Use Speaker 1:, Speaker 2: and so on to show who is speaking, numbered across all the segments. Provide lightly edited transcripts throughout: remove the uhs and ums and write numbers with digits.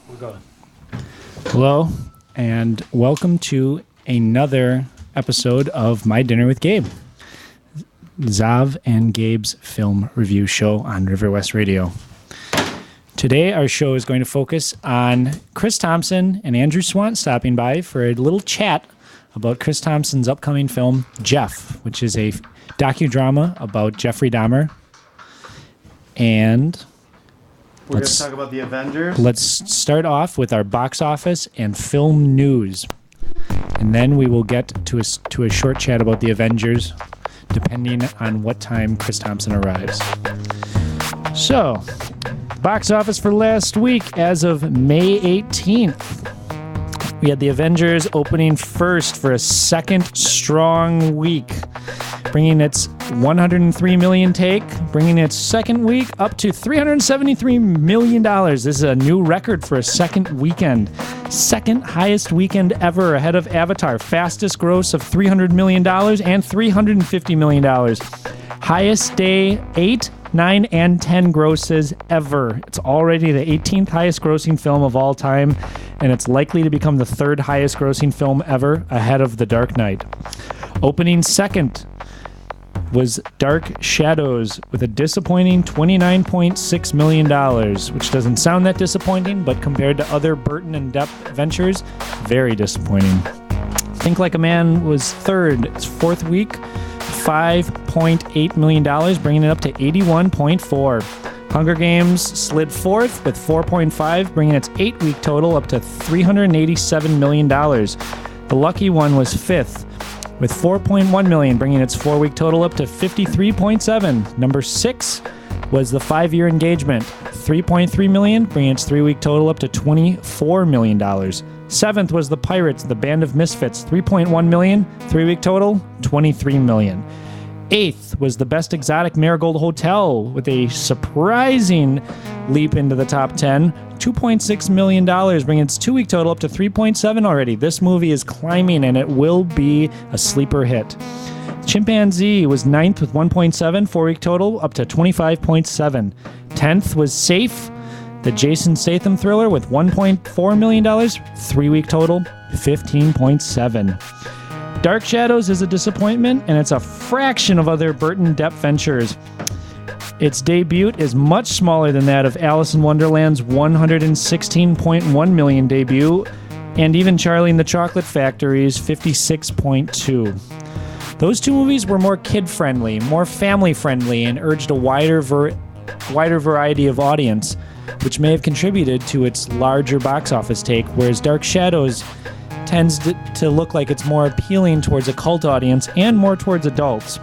Speaker 1: We're going. Hello, and welcome to another episode of My Dinner with Gabe, Zav and Gabe's film review show on River West Radio. Today, our show is going to focus on Chris Thompson and Andrew Swant stopping by for a little chat about Chris Thompson's upcoming film, Jeff, which is a docudrama about Jeffrey Dahmer. And
Speaker 2: we're going to talk about the Avengers.
Speaker 1: Let's start off with our box office and film news. And then we will get to a short chat about the Avengers, depending on what time Chris Thompson arrives. So, box office for last week as of May 18th. We had the Avengers opening first for a second strong week, bringing its 103 million take, bringing its second week up to $373 million. This is a new record for a second weekend. Second highest weekend ever, ahead of Avatar. Fastest gross of $300 million and $350 million. Highest day 8, 9, and 10 grosses ever. It's already the 18th highest grossing film of all time, and it's likely to become the third highest grossing film ever, ahead of The Dark Knight. Opening second was Dark Shadows with a disappointing $29.6 million, which doesn't sound that disappointing, but compared to other Burton and Depp ventures, very disappointing. Think Like a Man was third. Its fourth week, $5.8 million, bringing it up to 81.4. Hunger Games slid fourth with 4.5, bringing its 8-week total up to $387 million. The Lucky One was fifth with 4.1 million, bringing its 4-week total up to 53.7. Number 6 was The 5-Year Engagement, 3.3 million, bringing its 3-week total up to $24 million. 7th was The Pirates, The Band of Misfits, 3.1 million, 3-week total, $23 million. 8th was The Best Exotic Marigold Hotel with a surprising leap into the top 10, $2.6 million, bringing its 2-week total up to 3.7 already. This movie is climbing, and it will be a sleeper hit. Chimpanzee was 9th with 1.7, 4-week total up to 25.7. 10th was Safe, the Jason Statham thriller with $1.4 million, 3-week total, 15.7. Dark Shadows is a disappointment, and it's a fraction of other Burton Depp ventures. Its debut is much smaller than that of Alice in Wonderland's $116.1 million debut, and even Charlie and the Chocolate Factory's $56.2. Those two movies were more kid-friendly, more family-friendly, and urged a wider variety of audience, which may have contributed to its larger box office take, whereas Dark Shadows tends to look like it's more appealing towards a cult audience and more towards adults.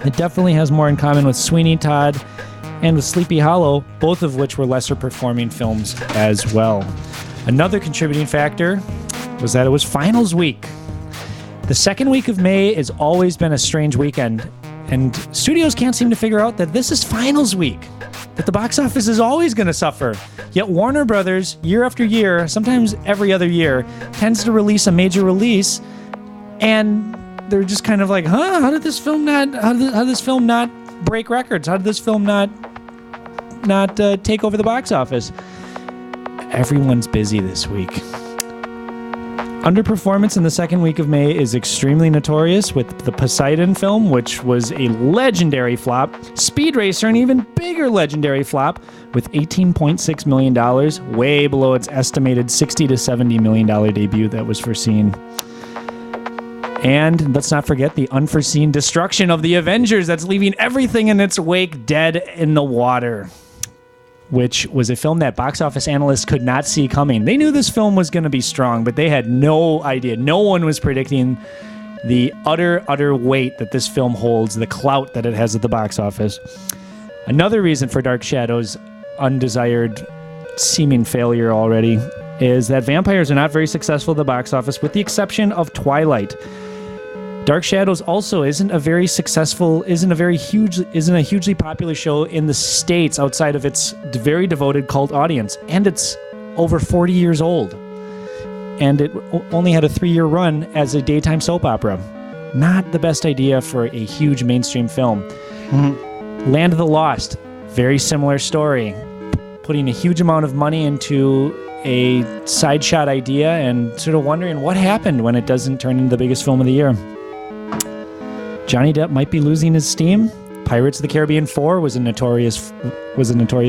Speaker 1: It definitely has more in common with Sweeney Todd and with Sleepy Hollow, both of which were lesser performing films as well. Another contributing factor was that it was finals week. The second week of May has always been a strange weekend, and studios can't seem to figure out that this is finals week, that the box office is always going to suffer. Yet Warner Brothers, year after year, sometimes every other year, tends to release a major release, and they're just kind of like, how did this film not break records? How did this film not take over the box office? Everyone's busy this week. Underperformance in the second week of May is extremely notorious, with the Poseidon film, which was a legendary flop, Speed Racer, an even bigger legendary flop, with $18.6 million, way below its estimated $60 to $70 million debut that was foreseen. And let's not forget the unforeseen destruction of the Avengers that's leaving everything in its wake dead in the water, which was a film that box office analysts could not see coming. They knew this film was going to be strong, but they had no idea. No one was predicting the utter weight that this film holds, the clout that it has at the box office. Another reason for Dark Shadows' undesired seeming failure already is that vampires are not very successful at the box office, with the exception of Twilight. Dark Shadows also isn't a hugely popular show in the States outside of its very devoted cult audience, and it's over 40 years old. And it only had a 3-year run as a daytime soap opera. Not the best idea for a huge mainstream film. Mm-hmm. Land of the Lost, very similar story. Putting a huge amount of money into a side shot idea and sort of wondering what happened when it doesn't turn into the biggest film of the year. Johnny Depp might be losing his steam. Pirates of the Caribbean 4 was a notorious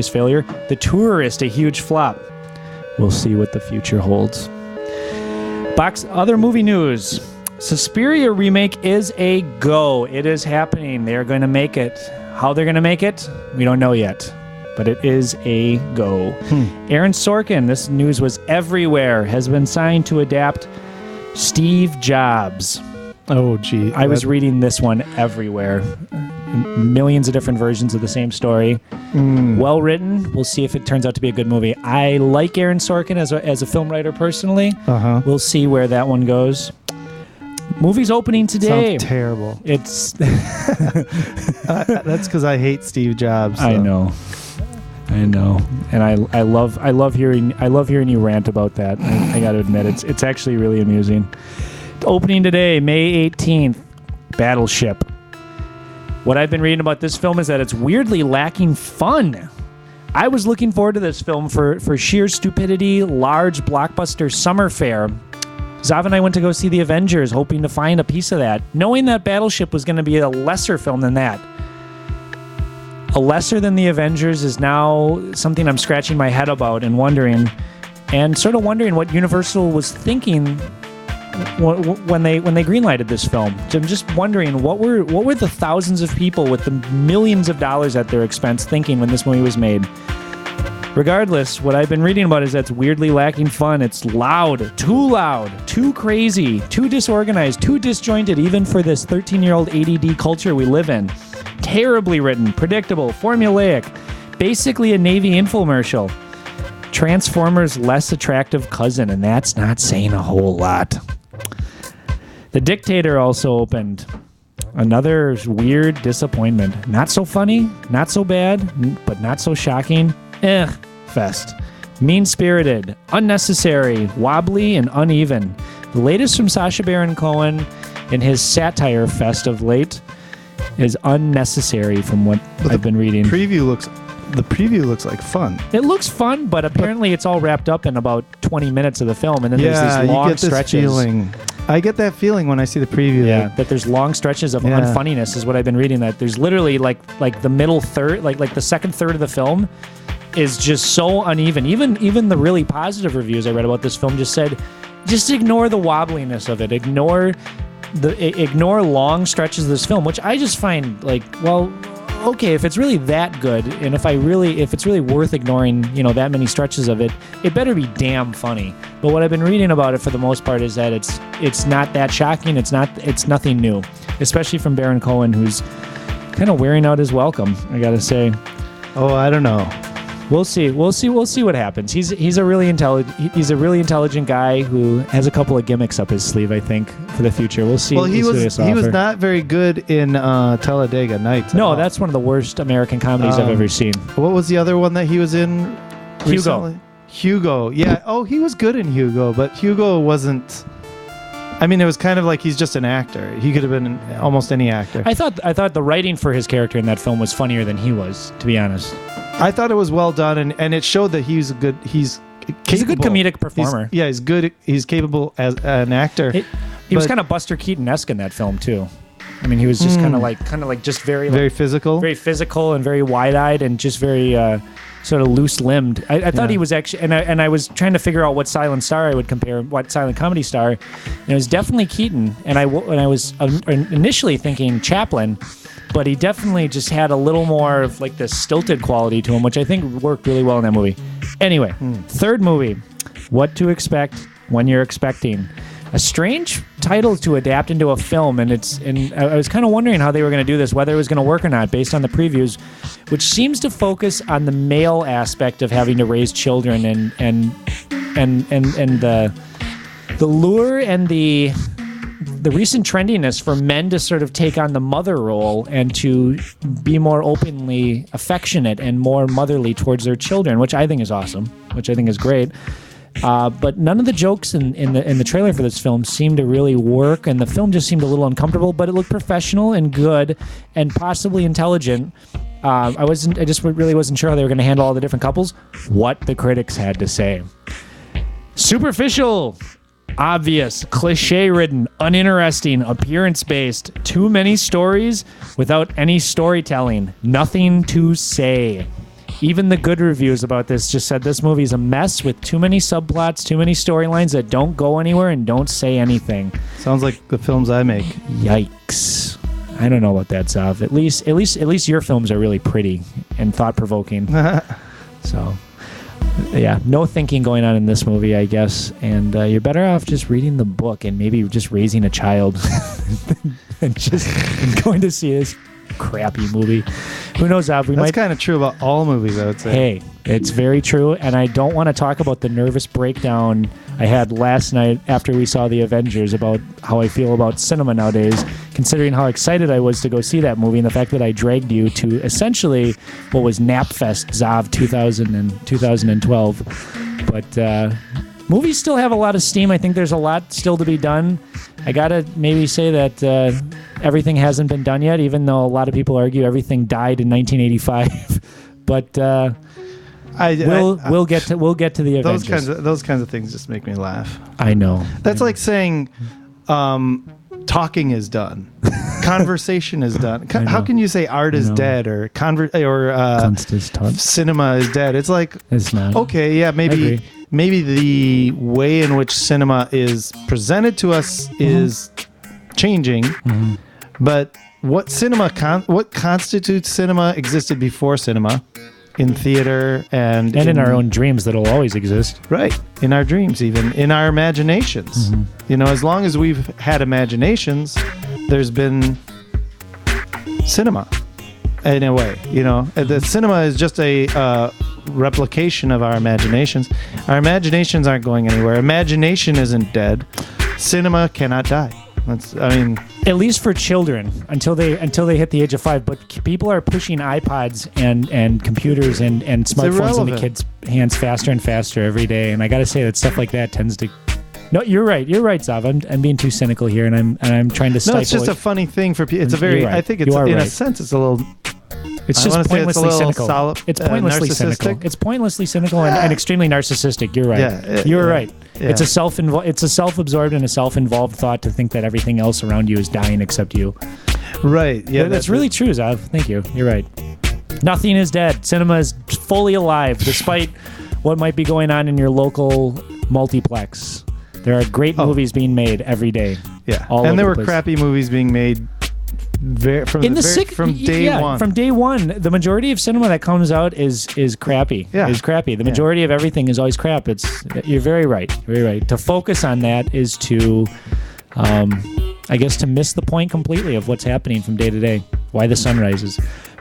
Speaker 1: failure. The Tourist, a huge flop. We'll see what the future holds. Other movie news. Suspiria remake is a go. It is happening. They're going to make it. How they're going to make it, we don't know yet. But it is a go. Aaron Sorkin, this news was everywhere, has been signed to adapt Steve Jobs.
Speaker 3: Oh, gee.
Speaker 1: I was reading this one everywhere. Millions of different versions of the same story. Well written. We'll see if it turns out to be a good movie. I like Aaron Sorkin as a film writer personally. We'll see where that one goes. Movie's opening today.
Speaker 3: Sounds terrible.
Speaker 1: It's
Speaker 3: that's because I hate Steve Jobs. So.
Speaker 1: I know, and I love hearing you rant about that. I got to admit, it's actually really amusing. Opening today, May 18th, Battleship. What I've been reading about this film is that it's weirdly lacking fun. I was looking forward to this film for sheer stupidity, large blockbuster summer fare. Zav and I went to go see The Avengers, hoping to find a piece of that, knowing that Battleship was going to be a lesser film than that. A lesser than The Avengers is now something I'm scratching my head about and wondering what Universal was thinking when they greenlighted this film. I'm just wondering what were the thousands of people with the millions of dollars at their expense thinking when this movie was made. Regardless, what I've been reading about is that it's weirdly lacking fun. It's loud, too crazy, too disorganized, too disjointed, even for this 13-year-old ADD culture we live in. Terribly written, predictable, formulaic, basically a Navy infomercial. Transformers' less attractive cousin, and that's not saying a whole lot. The Dictator also opened. Another weird disappointment. Not so funny, not so bad, but not so shocking. Fest. Mean-spirited, unnecessary, wobbly, and uneven. The latest from Sacha Baron Cohen in his satire fest of late is unnecessary from what I've been reading.
Speaker 3: The preview looks like fun.
Speaker 1: It looks fun, but apparently it's all wrapped up in about 20 minutes of the film, and then there's these long
Speaker 3: you get this
Speaker 1: stretches.
Speaker 3: Feeling. I get that feeling when I see the preview.
Speaker 1: Yeah, that there's long stretches of unfunniness is what I've been reading. That there's literally like the middle third, like the second third of the film is just so uneven. Even the really positive reviews I read about this film just said, just ignore the wobbliness of it. Ignore long stretches of this film, which I just find like, well, okay, if it's really that good, and if it's really worth ignoring, that many stretches of it, it better be damn funny. But what I've been reading about it for the most part is that it's not that shocking. It's nothing new, especially from Baron Cohen, who's kind of wearing out his welcome, I gotta say.
Speaker 3: Oh, I don't know.
Speaker 1: We'll see what happens. He's a really intelligent guy who has a couple of gimmicks up his sleeve, I think, for the future. We'll see.
Speaker 3: Well, he was not very good in Talladega Nights.
Speaker 1: No, that's one of the worst American comedies I've ever seen.
Speaker 3: What was the other one that he was in recently? Hugo. Yeah. Oh, he was good in Hugo, but Hugo wasn't. I mean, it was kind of like he's just an actor. He could have been almost any actor.
Speaker 1: I thought the writing for his character in that film was funnier than he was, to be honest.
Speaker 3: I thought it was well done, and it showed that he's a good comedic performer. He's good. He's capable as an actor.
Speaker 1: He was kind of Buster Keaton-esque in that film too. I mean, he was just kind of like just very
Speaker 3: physical,
Speaker 1: and very wide-eyed, and just very sort of loose-limbed. I thought he was actually, and I was trying to figure out what silent star I would compare, what silent comedy star, and it was definitely Keaton. And I was initially thinking Chaplin, but he definitely just had a little more of like this stilted quality to him, which I think worked really well in that movie. Anyway, third movie, What to Expect When You're Expecting. A strange title to adapt into a film, and I was kind of wondering how they were going to do this, whether it was going to work or not, based on the previews, which seems to focus on the male aspect of having to raise children and the lure and the recent trendiness for men to sort of take on the mother role and to be more openly affectionate and more motherly towards their children, which I think is awesome, which I think is great. But none of the jokes in the trailer for this film seemed to really work, and the film just seemed a little uncomfortable, but it looked professional and good and possibly intelligent. I just really wasn't sure how they were going to handle all the different couples. What the critics had to say. Superficial, obvious, cliche-ridden, uninteresting, appearance-based, too many stories without any storytelling, nothing to say. Even the good reviews about this just said this movie's a mess with too many subplots, too many storylines that don't go anywhere and don't say anything.
Speaker 3: Sounds like the films I make.
Speaker 1: Yikes. I don't know about that, Zav. At least your films are really pretty and thought-provoking. So, yeah, no thinking going on in this movie, I guess. And you're better off just reading the book and maybe just raising a child and just going to see this crappy movie. Who knows, Zav?
Speaker 3: That's kind of true about all movies, I would say.
Speaker 1: Hey, it's very true. And I don't want to talk about the nervous breakdown I had last night after we saw The Avengers about how I feel about cinema nowadays, considering how excited I was to go see that movie and the fact that I dragged you to essentially what was NapFest Zav 2012. But movies still have a lot of steam. I think there's a lot still to be done. I got to maybe say that everything hasn't been done yet, even though a lot of people argue everything died in 1985. But we'll get to the Avengers.
Speaker 3: Those kinds of things just make me laugh.
Speaker 1: I know.
Speaker 3: That's like saying talking is done, conversation is done. How can you say art is dead or cinema is dead? It's like
Speaker 1: it's not.
Speaker 3: Okay, yeah, maybe the way in which cinema is presented to us is changing, but what constitutes cinema existed before cinema. In theater and
Speaker 1: in our own dreams that'll always exist.
Speaker 3: Right. In our dreams, even in our imaginations. You know, as long as we've had imaginations, there's been cinema in a way. You know, the cinema is just a replication of our imaginations. Our imaginations aren't going anywhere. Imagination isn't dead. Cinema cannot die.
Speaker 1: At least for children until they hit the age of 5. But people are pushing iPods and computers and smartphones into kids' hands faster and faster every day. And I got to say that stuff like that tends to. No, you're right. You're right, Zav. I'm being too cynical here, and I'm trying to stifle.
Speaker 3: No, it's just a funny thing for people. It's a very. Right. I think it's in a sense it's a little.
Speaker 1: It's just pointlessly cynical. It's pointlessly cynical. It's pointlessly cynical and extremely narcissistic. You're right. Yeah, you're right. Yeah. It's a self-absorbed and a self-involved thought to think that everything else around you is dying except you.
Speaker 3: Right. Yeah.
Speaker 1: That's really true, Zav. Thank you. You're right. Nothing is dead. Cinema is fully alive, despite what might be going on in your local multiplex. There are great movies being made every day.
Speaker 3: Yeah. And there were crappy movies being made. From day one.
Speaker 1: From day one, the majority of cinema that comes out is crappy.
Speaker 3: Yeah.
Speaker 1: Is crappy. The majority of everything is always crap. You're very right. Very right. To focus on that is to, I guess, to miss the point completely of what's happening from day to day. Why the sun rises.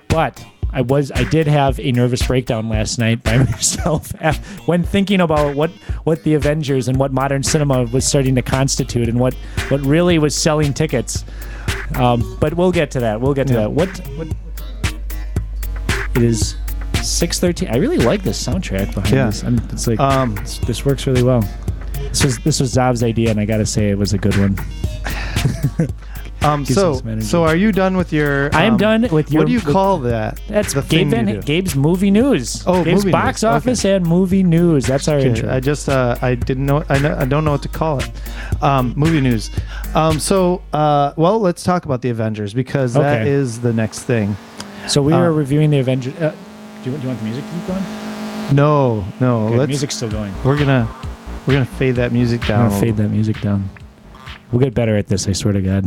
Speaker 1: But I did have a nervous breakdown last night by myself when thinking about what the Avengers and what modern cinema was starting to constitute and what really was selling tickets. But we'll get to that. What it is 6:13. I really like this soundtrack behind this. It's like this works really well. This was Zav's idea, and I gotta say it was a good one.
Speaker 3: So are you done with your?
Speaker 1: I am done with your.
Speaker 3: What do you call that?
Speaker 1: That's Gabe's movie news.
Speaker 3: Oh,
Speaker 1: Gabe's
Speaker 3: movie
Speaker 1: box
Speaker 3: news.
Speaker 1: office and movie news. That's our intro.
Speaker 3: I didn't know. I don't know what to call it. Movie news. Well, let's talk about the Avengers because that is the next thing.
Speaker 1: So we are reviewing the Avengers. Do you want the music to keep going?
Speaker 3: No.
Speaker 1: The music's still going.
Speaker 3: We're gonna fade that music down.
Speaker 1: We're gonna fade that music down. We'll get better at this. I swear to God.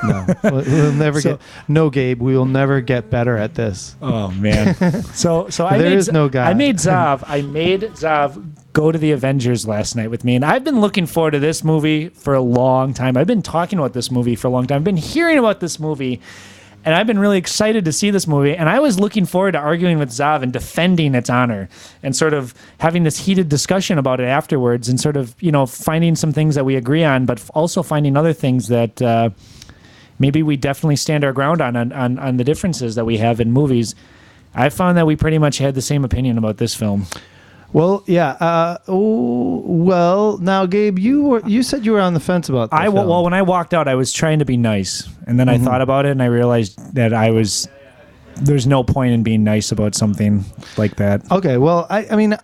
Speaker 3: No, we'll never get. No, Gabe, we will never get better at this.
Speaker 1: Oh man. So I
Speaker 3: there is no God.
Speaker 1: I made Zav go to the Avengers last night with me, and I've been looking forward to this movie for a long time. I've been talking about this movie for a long time. I've been hearing about this movie, and I've been really excited to see this movie. And I was looking forward to arguing with Zav and defending its honor, and sort of having this heated discussion about it afterwards, and sort of finding some things that we agree on, but also finding other things that. Maybe we definitely stand our ground on the differences that we have in movies. I found that we pretty much had the same opinion about this film.
Speaker 3: Well, yeah. Well, now, Gabe, you said you were on the fence about that.
Speaker 1: Well, when I walked out, I was trying to be nice, and then I thought about it, and I realized that there's no point in being nice about something like that.
Speaker 3: Okay. Well, I mean,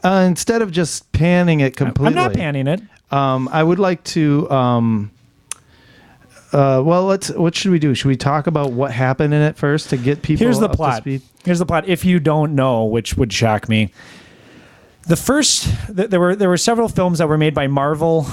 Speaker 3: instead of just panning it completely.
Speaker 1: I'm not panning it.
Speaker 3: I would like to. What should we do? Should we talk about what happened in it first to get people
Speaker 1: Here's the
Speaker 3: up
Speaker 1: plot.
Speaker 3: to speed?
Speaker 1: Here's the plot. If you don't know, which would shock me, there were several films that were made by Marvel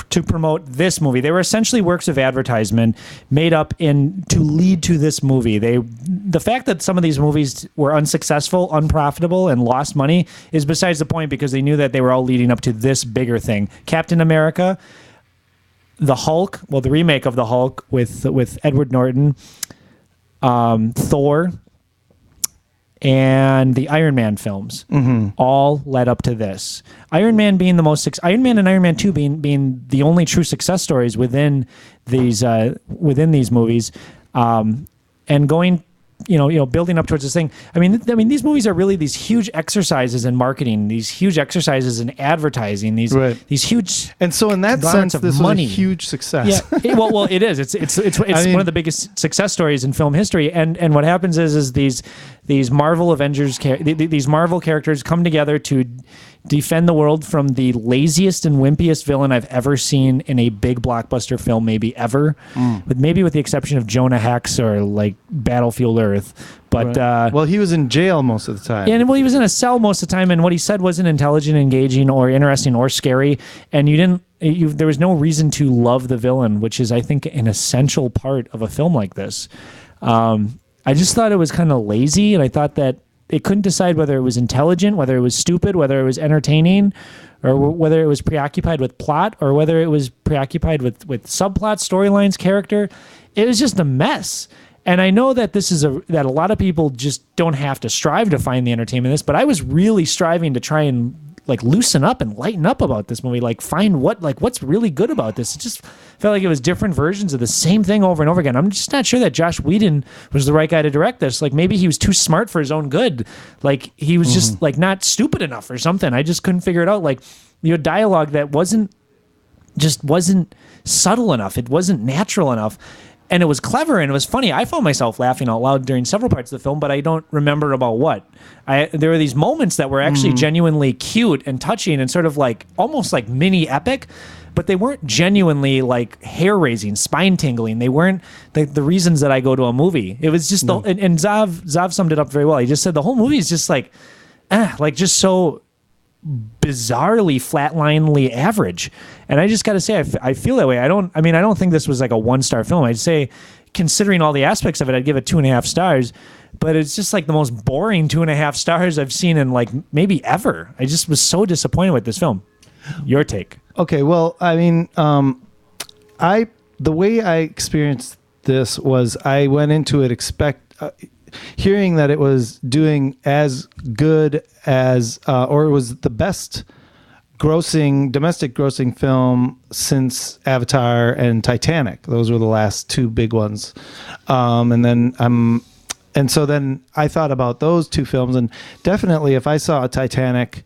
Speaker 1: to promote this movie. They were essentially works of advertisement made up to lead to this movie. The fact that some of these movies were unsuccessful, unprofitable, and lost money is besides the point, because they knew that they were all leading up to this bigger thing. Captain America, the Hulk, well, the remake of the Hulk with Edward Norton, Thor, and the Iron Man films all led up to this. Iron Man being the most Iron Man and Iron Man 2 being the only true success stories within these movies, and going building up towards this thing. I mean, these movies are really these huge exercises in marketing, these huge exercises in advertising, these huge.
Speaker 3: And so, in that sense, this was a huge success.
Speaker 1: Yeah, well, it is. It's one of the biggest success stories in film history. And what happens is these Marvel Avengers, these Marvel characters come together to defend the world from the laziest and wimpiest villain I've ever seen in a big blockbuster film, maybe ever, with the exception of Jonah Hex or like Battlefield Earth. But
Speaker 3: he was in jail most of the time.
Speaker 1: Yeah, he was in a cell most of the time, and what he said wasn't intelligent, engaging, or interesting, or scary. And there was no reason to love the villain, which is, I think, an essential part of a film like this. I just thought it was kind of lazy, and I thought that it couldn't decide whether it was intelligent, whether it was stupid, whether it was entertaining, or whether it was preoccupied with plot, or whether it was preoccupied with subplots, storylines, character. It was just a mess. And I know that that a lot of people just don't have to strive to find the entertainment in this, but I was really striving to try and like loosen up and lighten up about this movie, like find what's really good about this. It just felt like it was different versions of the same thing over and over again. I'm just not sure that Joss Whedon was the right guy to direct this. Like maybe he was too smart for his own good. Like he was just like not stupid enough or something. I just couldn't figure it out. Like dialogue that wasn't subtle enough. It wasn't natural enough. And it was clever and it was funny. I found myself laughing out loud during several parts of the film, but I don't remember about what. There were these moments that were actually genuinely cute and touching and sort of like almost like mini epic, but they weren't genuinely like hair raising, spine tingling. They weren't the reasons that I go to a movie. It was just and Zav summed it up very well. He just said the whole movie is just like just so bizarrely flatlinely average. And I just got to say, I feel that way. I don't think this was like a 1-star film. I'd say, considering all the aspects of it, I'd give it 2.5 stars, but it's just like the most boring 2.5 stars I've seen in like maybe ever. I just was so disappointed with this film. Your take?
Speaker 3: Okay. Well, I mean, the way I experienced this was I went into it hearing that it was doing as good as, or it was the best domestic grossing film since Avatar and Titanic. Those were the last two big ones. And so then I thought about those two films, and definitely if I saw Titanic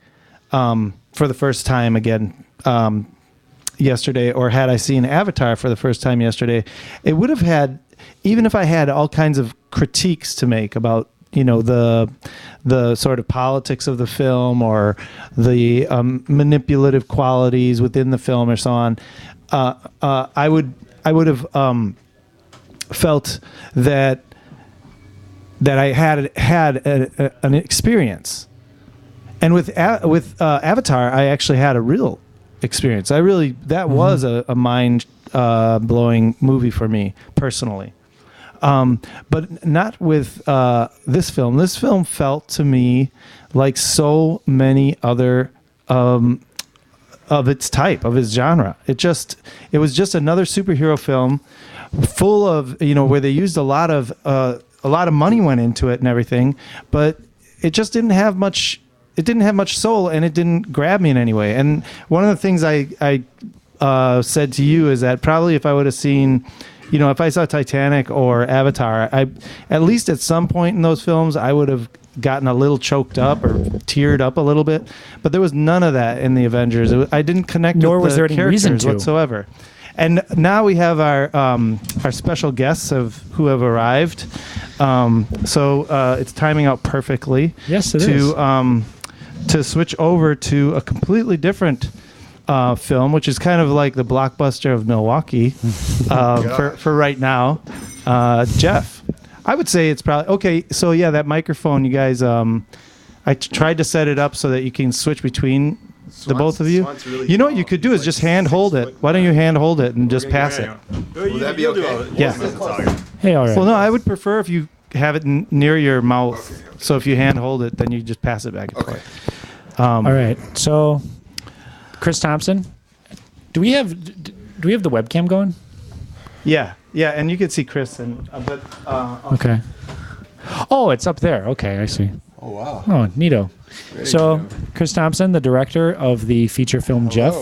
Speaker 3: for the first time again yesterday, or had I seen Avatar for the first time yesterday, it would have had, even if I had all kinds of critiques to make about the sort of politics of the film or the manipulative qualities within the film or so on, I would have felt that I had an experience. And with Avatar, I actually had a real experience. That was a mind blowing movie for me personally. But not with this film. This film felt to me like so many other of its type, of its genre. It was just another superhero film full of, where they used a lot of money went into it and everything, but it just didn't have much. It didn't have much soul, and it didn't grab me in any way. And one of the things I said to you is that probably if I would have seen, if I saw Titanic or Avatar, at least at some point in those films, I would have gotten a little choked up or teared up a little bit. But there was none of that in the Avengers. I didn't connect with the characters whatsoever. And now we have our special guests who have arrived. So it's timing out perfectly.
Speaker 1: Yes, it is.
Speaker 3: to switch over to a completely different film, which is kind of like the blockbuster of Milwaukee for right now. Jeff, I would say it's probably okay. So yeah, that microphone, you guys. I tried to set it up so that you can switch between the both of you. Really you know what you could do is just hand hold it. Why don't you hand hold it and just pass it?
Speaker 4: Will that be okay?
Speaker 3: Yeah.
Speaker 1: Hey, all right.
Speaker 3: Well, no, I would prefer if you have it near your mouth. Okay. So if you hand hold it, then you just pass it back and forth.
Speaker 1: All right. So, Chris Thompson, do we have the webcam going?
Speaker 3: Yeah, and you can see Chris and
Speaker 1: okay. Oh, it's up there. Okay, I see.
Speaker 4: Oh wow.
Speaker 1: Oh, neato. So, Chris Thompson, the director of the feature film Jeff,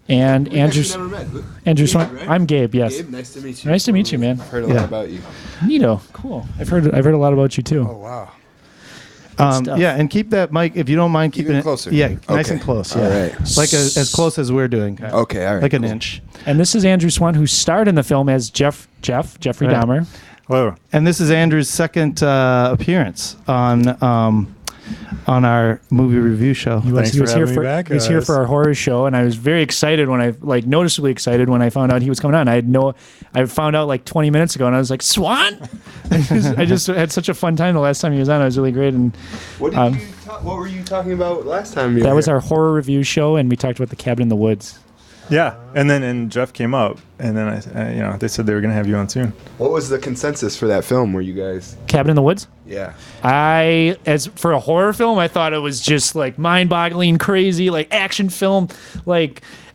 Speaker 1: and Andrew Swan. Right? I'm Gabe. Yes.
Speaker 4: Gabe, nice to meet you.
Speaker 1: Nice to meet you, man.
Speaker 4: I've heard a lot about you.
Speaker 1: Neato. Cool. I've heard a lot about you too.
Speaker 4: Oh wow.
Speaker 3: Yeah, and keep that mic if you don't mind keeping it
Speaker 4: closer.
Speaker 3: Yeah, nice and close. Yeah,
Speaker 4: all right.
Speaker 3: Like as close as we're doing.
Speaker 4: Okay, all right.
Speaker 3: Like an inch.
Speaker 1: And this is Andrew Swan, who starred in the film as Jeffrey Dahmer.
Speaker 3: Hello. And this is Andrew's second appearance on our movie review show.
Speaker 1: He was here for our horror show, and I was very excited noticeably excited when I found out he was coming on. I found out like 20 minutes ago, and I was like, Swan! I just had such a fun time the last time he was on. It was really great. And
Speaker 4: what were you talking about last time?
Speaker 1: That was our horror review show, and we talked about The Cabin in the Woods.
Speaker 5: Yeah, and then Jeff came up, and then they said they were going to have you on soon.
Speaker 4: What was the consensus for that film? Were you guys
Speaker 1: Cabin in the Woods?
Speaker 4: Yeah.
Speaker 1: As for a horror film, I thought it was just like mind-boggling, crazy, like action film,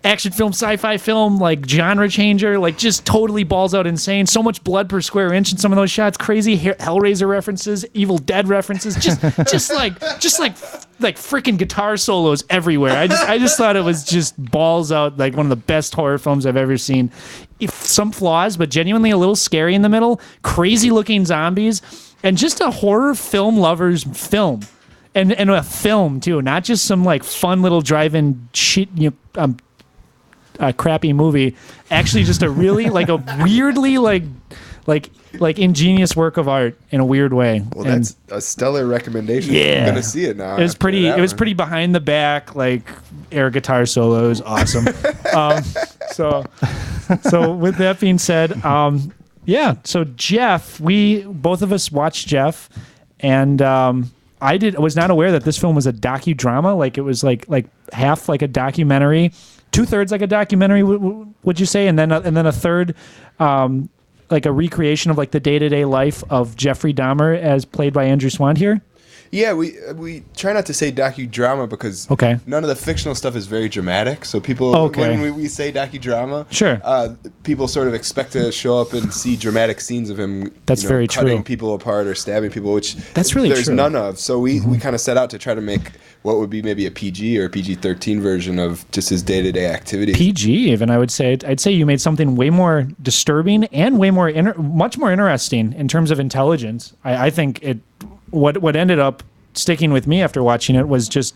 Speaker 1: sci-fi film, like genre changer, like just totally balls out insane. So much blood per square inch in some of those shots. Crazy Hellraiser references, Evil Dead references, just like freaking guitar solos everywhere. I just thought it was just balls out, like one of the best horror films I've ever seen. Some flaws, but genuinely a little scary in the middle. Crazy looking zombies, and just a horror film lover's film. And a film too, not just some like fun little drive-in shit, a crappy movie. Actually, just a really like a weirdly like ingenious work of art in a weird way.
Speaker 4: Well, that's a stellar recommendation.
Speaker 1: Yeah,
Speaker 4: I'm gonna see it now.
Speaker 1: It was pretty. It was pretty behind the back, like air guitar solos. Awesome. So with that being said, yeah. So Jeff, both of us watched Jeff, and I was not aware that this film was a docudrama. Like it was like half like a documentary, 2/3 like a documentary. Would you say? And then a third, like a recreation of like the day-to-day life of Jeffrey Dahmer as played by Andrew Swan here.
Speaker 4: Yeah, we try not to say docudrama because none of the fictional stuff is very dramatic. So people, when we say docudrama, people sort of expect to show up and see dramatic scenes of him.
Speaker 1: That's very
Speaker 4: cutting
Speaker 1: true.
Speaker 4: people apart or stabbing people, which
Speaker 1: that's really
Speaker 4: there's
Speaker 1: true.
Speaker 4: none of. So we kind of set out to try to make what would be maybe a PG or PG-13 version of just his day-to-day activities.
Speaker 1: PG, even I would say. I'd say you made something way more disturbing and way more much more interesting in terms of intelligence. I think it. What ended up sticking with me after watching it was just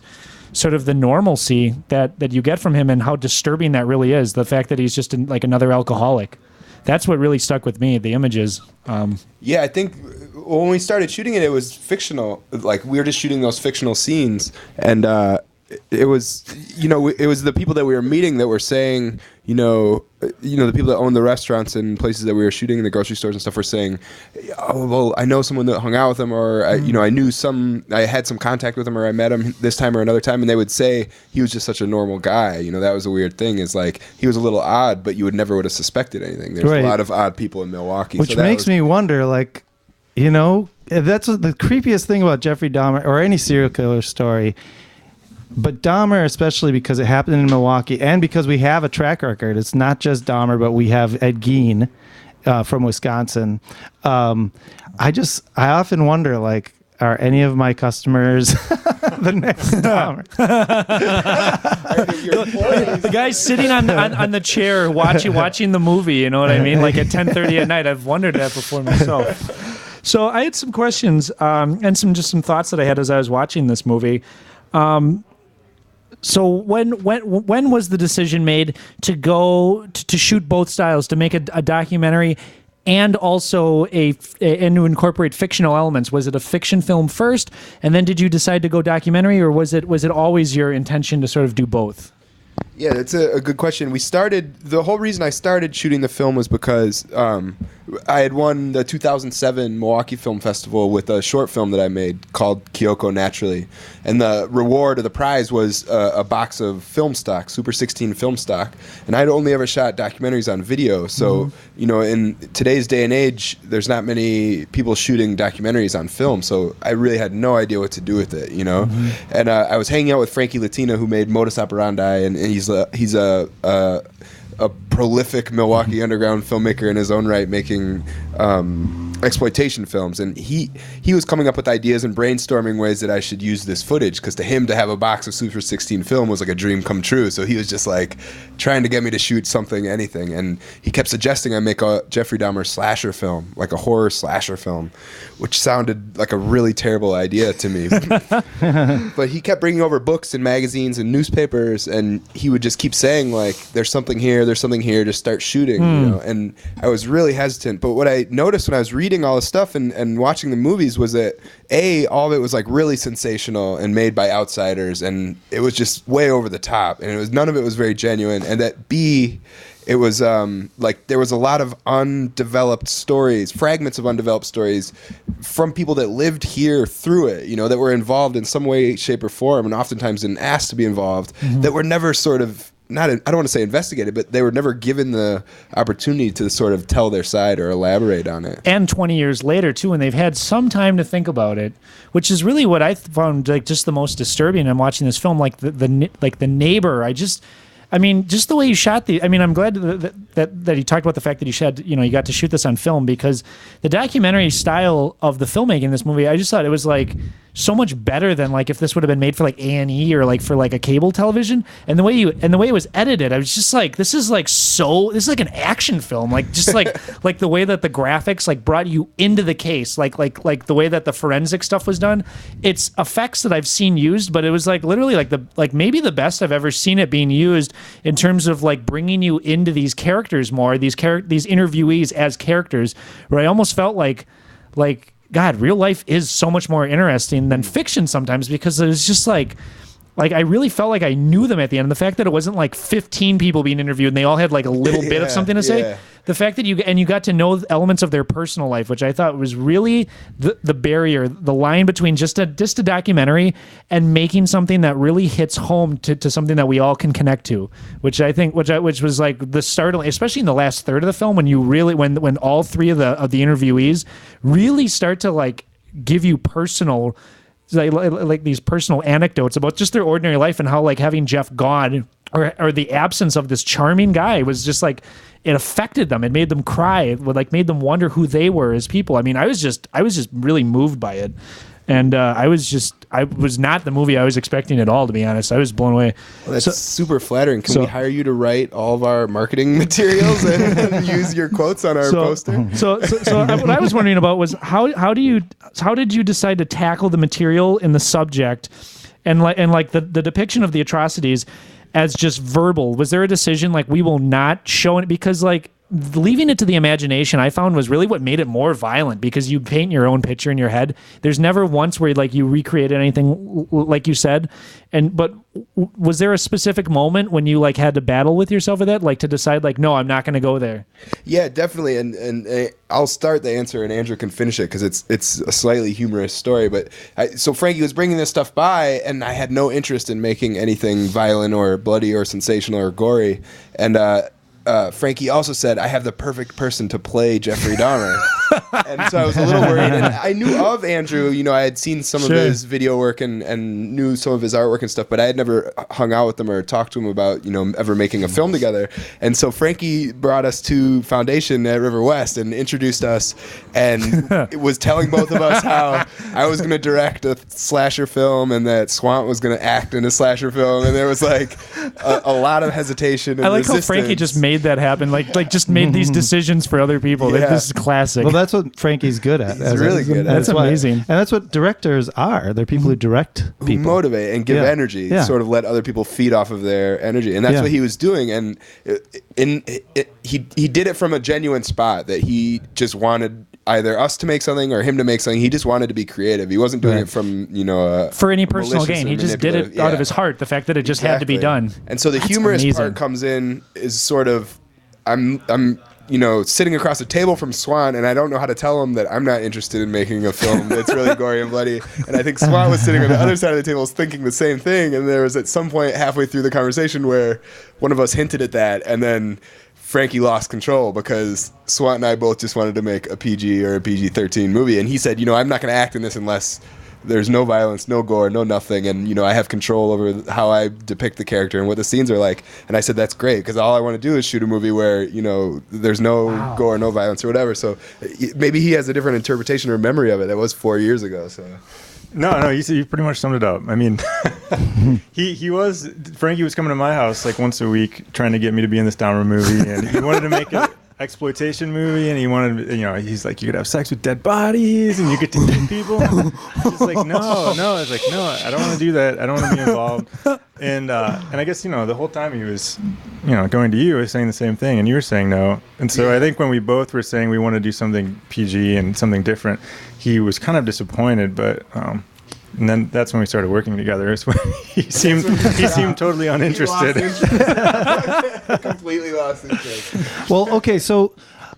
Speaker 1: sort of the normalcy that you get from him and how disturbing that really is. The fact that he's just like another alcoholic. That's what really stuck with me, the images.
Speaker 4: Yeah, I think when we started shooting it, it was fictional. Like we were just shooting those fictional scenes, and it was, it was the people that we were meeting that were saying, the people that own the restaurants and places that we were shooting in the grocery stores and stuff were saying, oh, well, I know someone that hung out with him, or I had some contact with him, or I met him this time or another time, and they would say he was just such a normal guy. That was a weird thing, is like he was a little odd, but you would never have suspected anything. There's a lot of odd people in Milwaukee.
Speaker 3: Which makes me wonder, like, that's the creepiest thing about Jeffrey Dahmer or any serial killer story. But Dahmer, especially because it happened in Milwaukee and because we have a track record. It's not just Dahmer, but we have Ed Gein from Wisconsin. I often wonder, like, are any of my customers the next Dahmer?
Speaker 1: The guy sitting on the chair watching the movie, you know what I mean? Like at 10:30 at night. I've wondered that before myself. So I had some questions and some thoughts that I had as I was watching this movie. So when was the decision made to go to shoot both styles, to make a documentary and also and to incorporate fictional elements? Was it a fiction film first, and then did you decide to go documentary, or was it always your intention to sort of do both?
Speaker 4: Yeah, that's a good question. The whole reason I started shooting the film was because I had won the 2007 Milwaukee Film Festival with a short film that I made called Kyoko Naturally. And the reward or the prize was a box of film stock, Super 16 film stock. And I'd only ever shot documentaries on video. So, in today's day and age, there's not many people shooting documentaries on film. So I really had no idea what to do with it, And I was hanging out with Frankie Latina, who made Modus Operandi, and he's a prolific Milwaukee underground filmmaker in his own right, making exploitation films, and he was coming up with ideas and brainstorming ways that I should use this footage, because to him, to have a box of Super 16 film was like a dream come true. So he was just like trying to get me to shoot anything, and he kept suggesting I make a Jeffrey Dahmer slasher film, like a horror slasher film, which sounded like a really terrible idea to me. But he kept bringing over books and magazines and newspapers, and he would just keep saying, like, there's something here, just start shooting, and I was really hesitant. But what I noticed when I was reading all this stuff and watching the movies was that all of it was like really sensational and made by outsiders, and it was just way over the top, and none of it was very genuine, and that B, it was like there was a lot of undeveloped stories, fragments of undeveloped stories from people that lived here through it, that were involved in some way, shape, or form, and oftentimes been asked to be involved, that were never sort of I don't want to say investigated, but they were never given the opportunity to sort of tell their side or elaborate on it.
Speaker 1: And 20 years later, too, when they've had some time to think about it, which is really what I found like just the most disturbing in watching this film, like the neighbor. just the way you shot I'm glad that he talked about the fact that you got to shoot this on film, because the documentary style of the filmmaking in this movie, I just thought it was like so much better than like if this would have been made for like A&E or like for like a cable television. And the way it was edited, I was just like, this is like an action film, like just like like the way that the graphics like brought you into the case, like the way that the forensic stuff was done. It's effects that I've seen used, but it was like literally like maybe the best I've ever seen it being used in terms of like bringing you into these characters more, these interviewees as characters, where I almost felt like God, real life is so much more interesting than fiction sometimes, because it was just like I really felt like I knew them at the end. And the fact that it wasn't like 15 people being interviewed and they all had like a little bit of something to say. The fact that you got to know elements of their personal life, which I thought was really the barrier, the line between just a documentary and making something that really hits home to something that we all can connect to, which I think, which was like the startling, especially in the last third of the film, when you really, when all three of the interviewees really start to like give you personal, like these personal anecdotes about just their ordinary life, and how like having Jeff gone or the absence of this charming guy was just like, it affected them. It made them cry. It like made them wonder who they were as people. I mean, I was just really moved by it. And I was not the movie I was expecting at all, to be honest. I was blown away.
Speaker 4: Well, that's super flattering. Can we hire you to write all of our marketing materials and use your quotes on our poster?
Speaker 1: So what I was wondering about was how did you decide to tackle the material in the subject and like the depiction of the atrocities as just verbal? Was there a decision like we will not show it, because like leaving it to the imagination, I found, was really what made it more violent, because you paint your own picture in your head. There's never once where like you recreated anything like you said. But was there a specific moment when you like had to battle with yourself with that, like to decide like, no, I'm not going to go there?
Speaker 4: Yeah, definitely. And I'll start the answer and Andrew can finish it, because it's a slightly humorous story. But so Frankie was bringing this stuff by, and I had no interest in making anything violent or bloody or sensational or gory. And Frankie also said, I have the perfect person to play Jeffrey Dahmer. And so I was a little worried. And I knew of Andrew. I had seen some of his video work and knew some of his artwork and stuff, but I had never hung out with him or talked to him about, ever making a film together. And so Frankie brought us to Foundation at River West and introduced us, and was telling both of us how I was going to direct a slasher film and that Swamp was going to act in a slasher film. And there was like a lot of hesitation and
Speaker 1: I like
Speaker 4: resistance.
Speaker 1: how Frankie just made that happen, like just made these decisions for other people.
Speaker 4: Yeah.
Speaker 1: This is classic.
Speaker 3: Well, that's what Frankie's good at.
Speaker 4: He's really good at it.
Speaker 1: That's amazing.
Speaker 3: And that's what directors are. They're people who direct
Speaker 4: Who
Speaker 3: people.
Speaker 4: motivate and give energy,
Speaker 3: Yeah.
Speaker 4: sort of let other people feed off of their energy, and that's what he was doing. And he did it from a genuine spot that he just wanted either us to make something or him to make something. He just wanted to be creative. He wasn't doing it from
Speaker 1: for any personal gain. He just did it out of his heart. The fact that it just had to be done.
Speaker 4: And so the humorous part comes in is sort of I'm sitting across the table from Swan, and I don't know how to tell him that I'm not interested in making a film that's really gory and bloody. And I think Swan was sitting on the other side of the table thinking the same thing. And there was at some point halfway through the conversation where one of us hinted at that, and then Frankie lost control because Swan and I both just wanted to make a PG or a PG-13 movie. And he said, I'm not going to act in this unless there's no violence, no gore, no nothing, and I have control over how I depict the character and what the scenes are like. And I said that's great because all I want to do is shoot a movie where there's no gore, no violence, or whatever. So maybe he has a different interpretation or memory of it. That was 4 years ago. So
Speaker 5: no, you pretty much summed it up. I mean, Frankie was coming to my house like once a week trying to get me to be in this Dahmer movie, and he wanted to make it. Exploitation movie, and he wanted, he's like, you could have sex with dead bodies and you get to eat people. He's like, no. I was like, no, I don't want to do that. I don't want to be involved. And I guess the whole time he was, going to you, was saying the same thing, and you were saying no. And so I think when we both were saying we want to do something PG and something different, he was kind of disappointed, but. And then that's when we started working together. Is when he seemed totally uninterested.
Speaker 4: Completely lost interest.
Speaker 3: Well, okay, so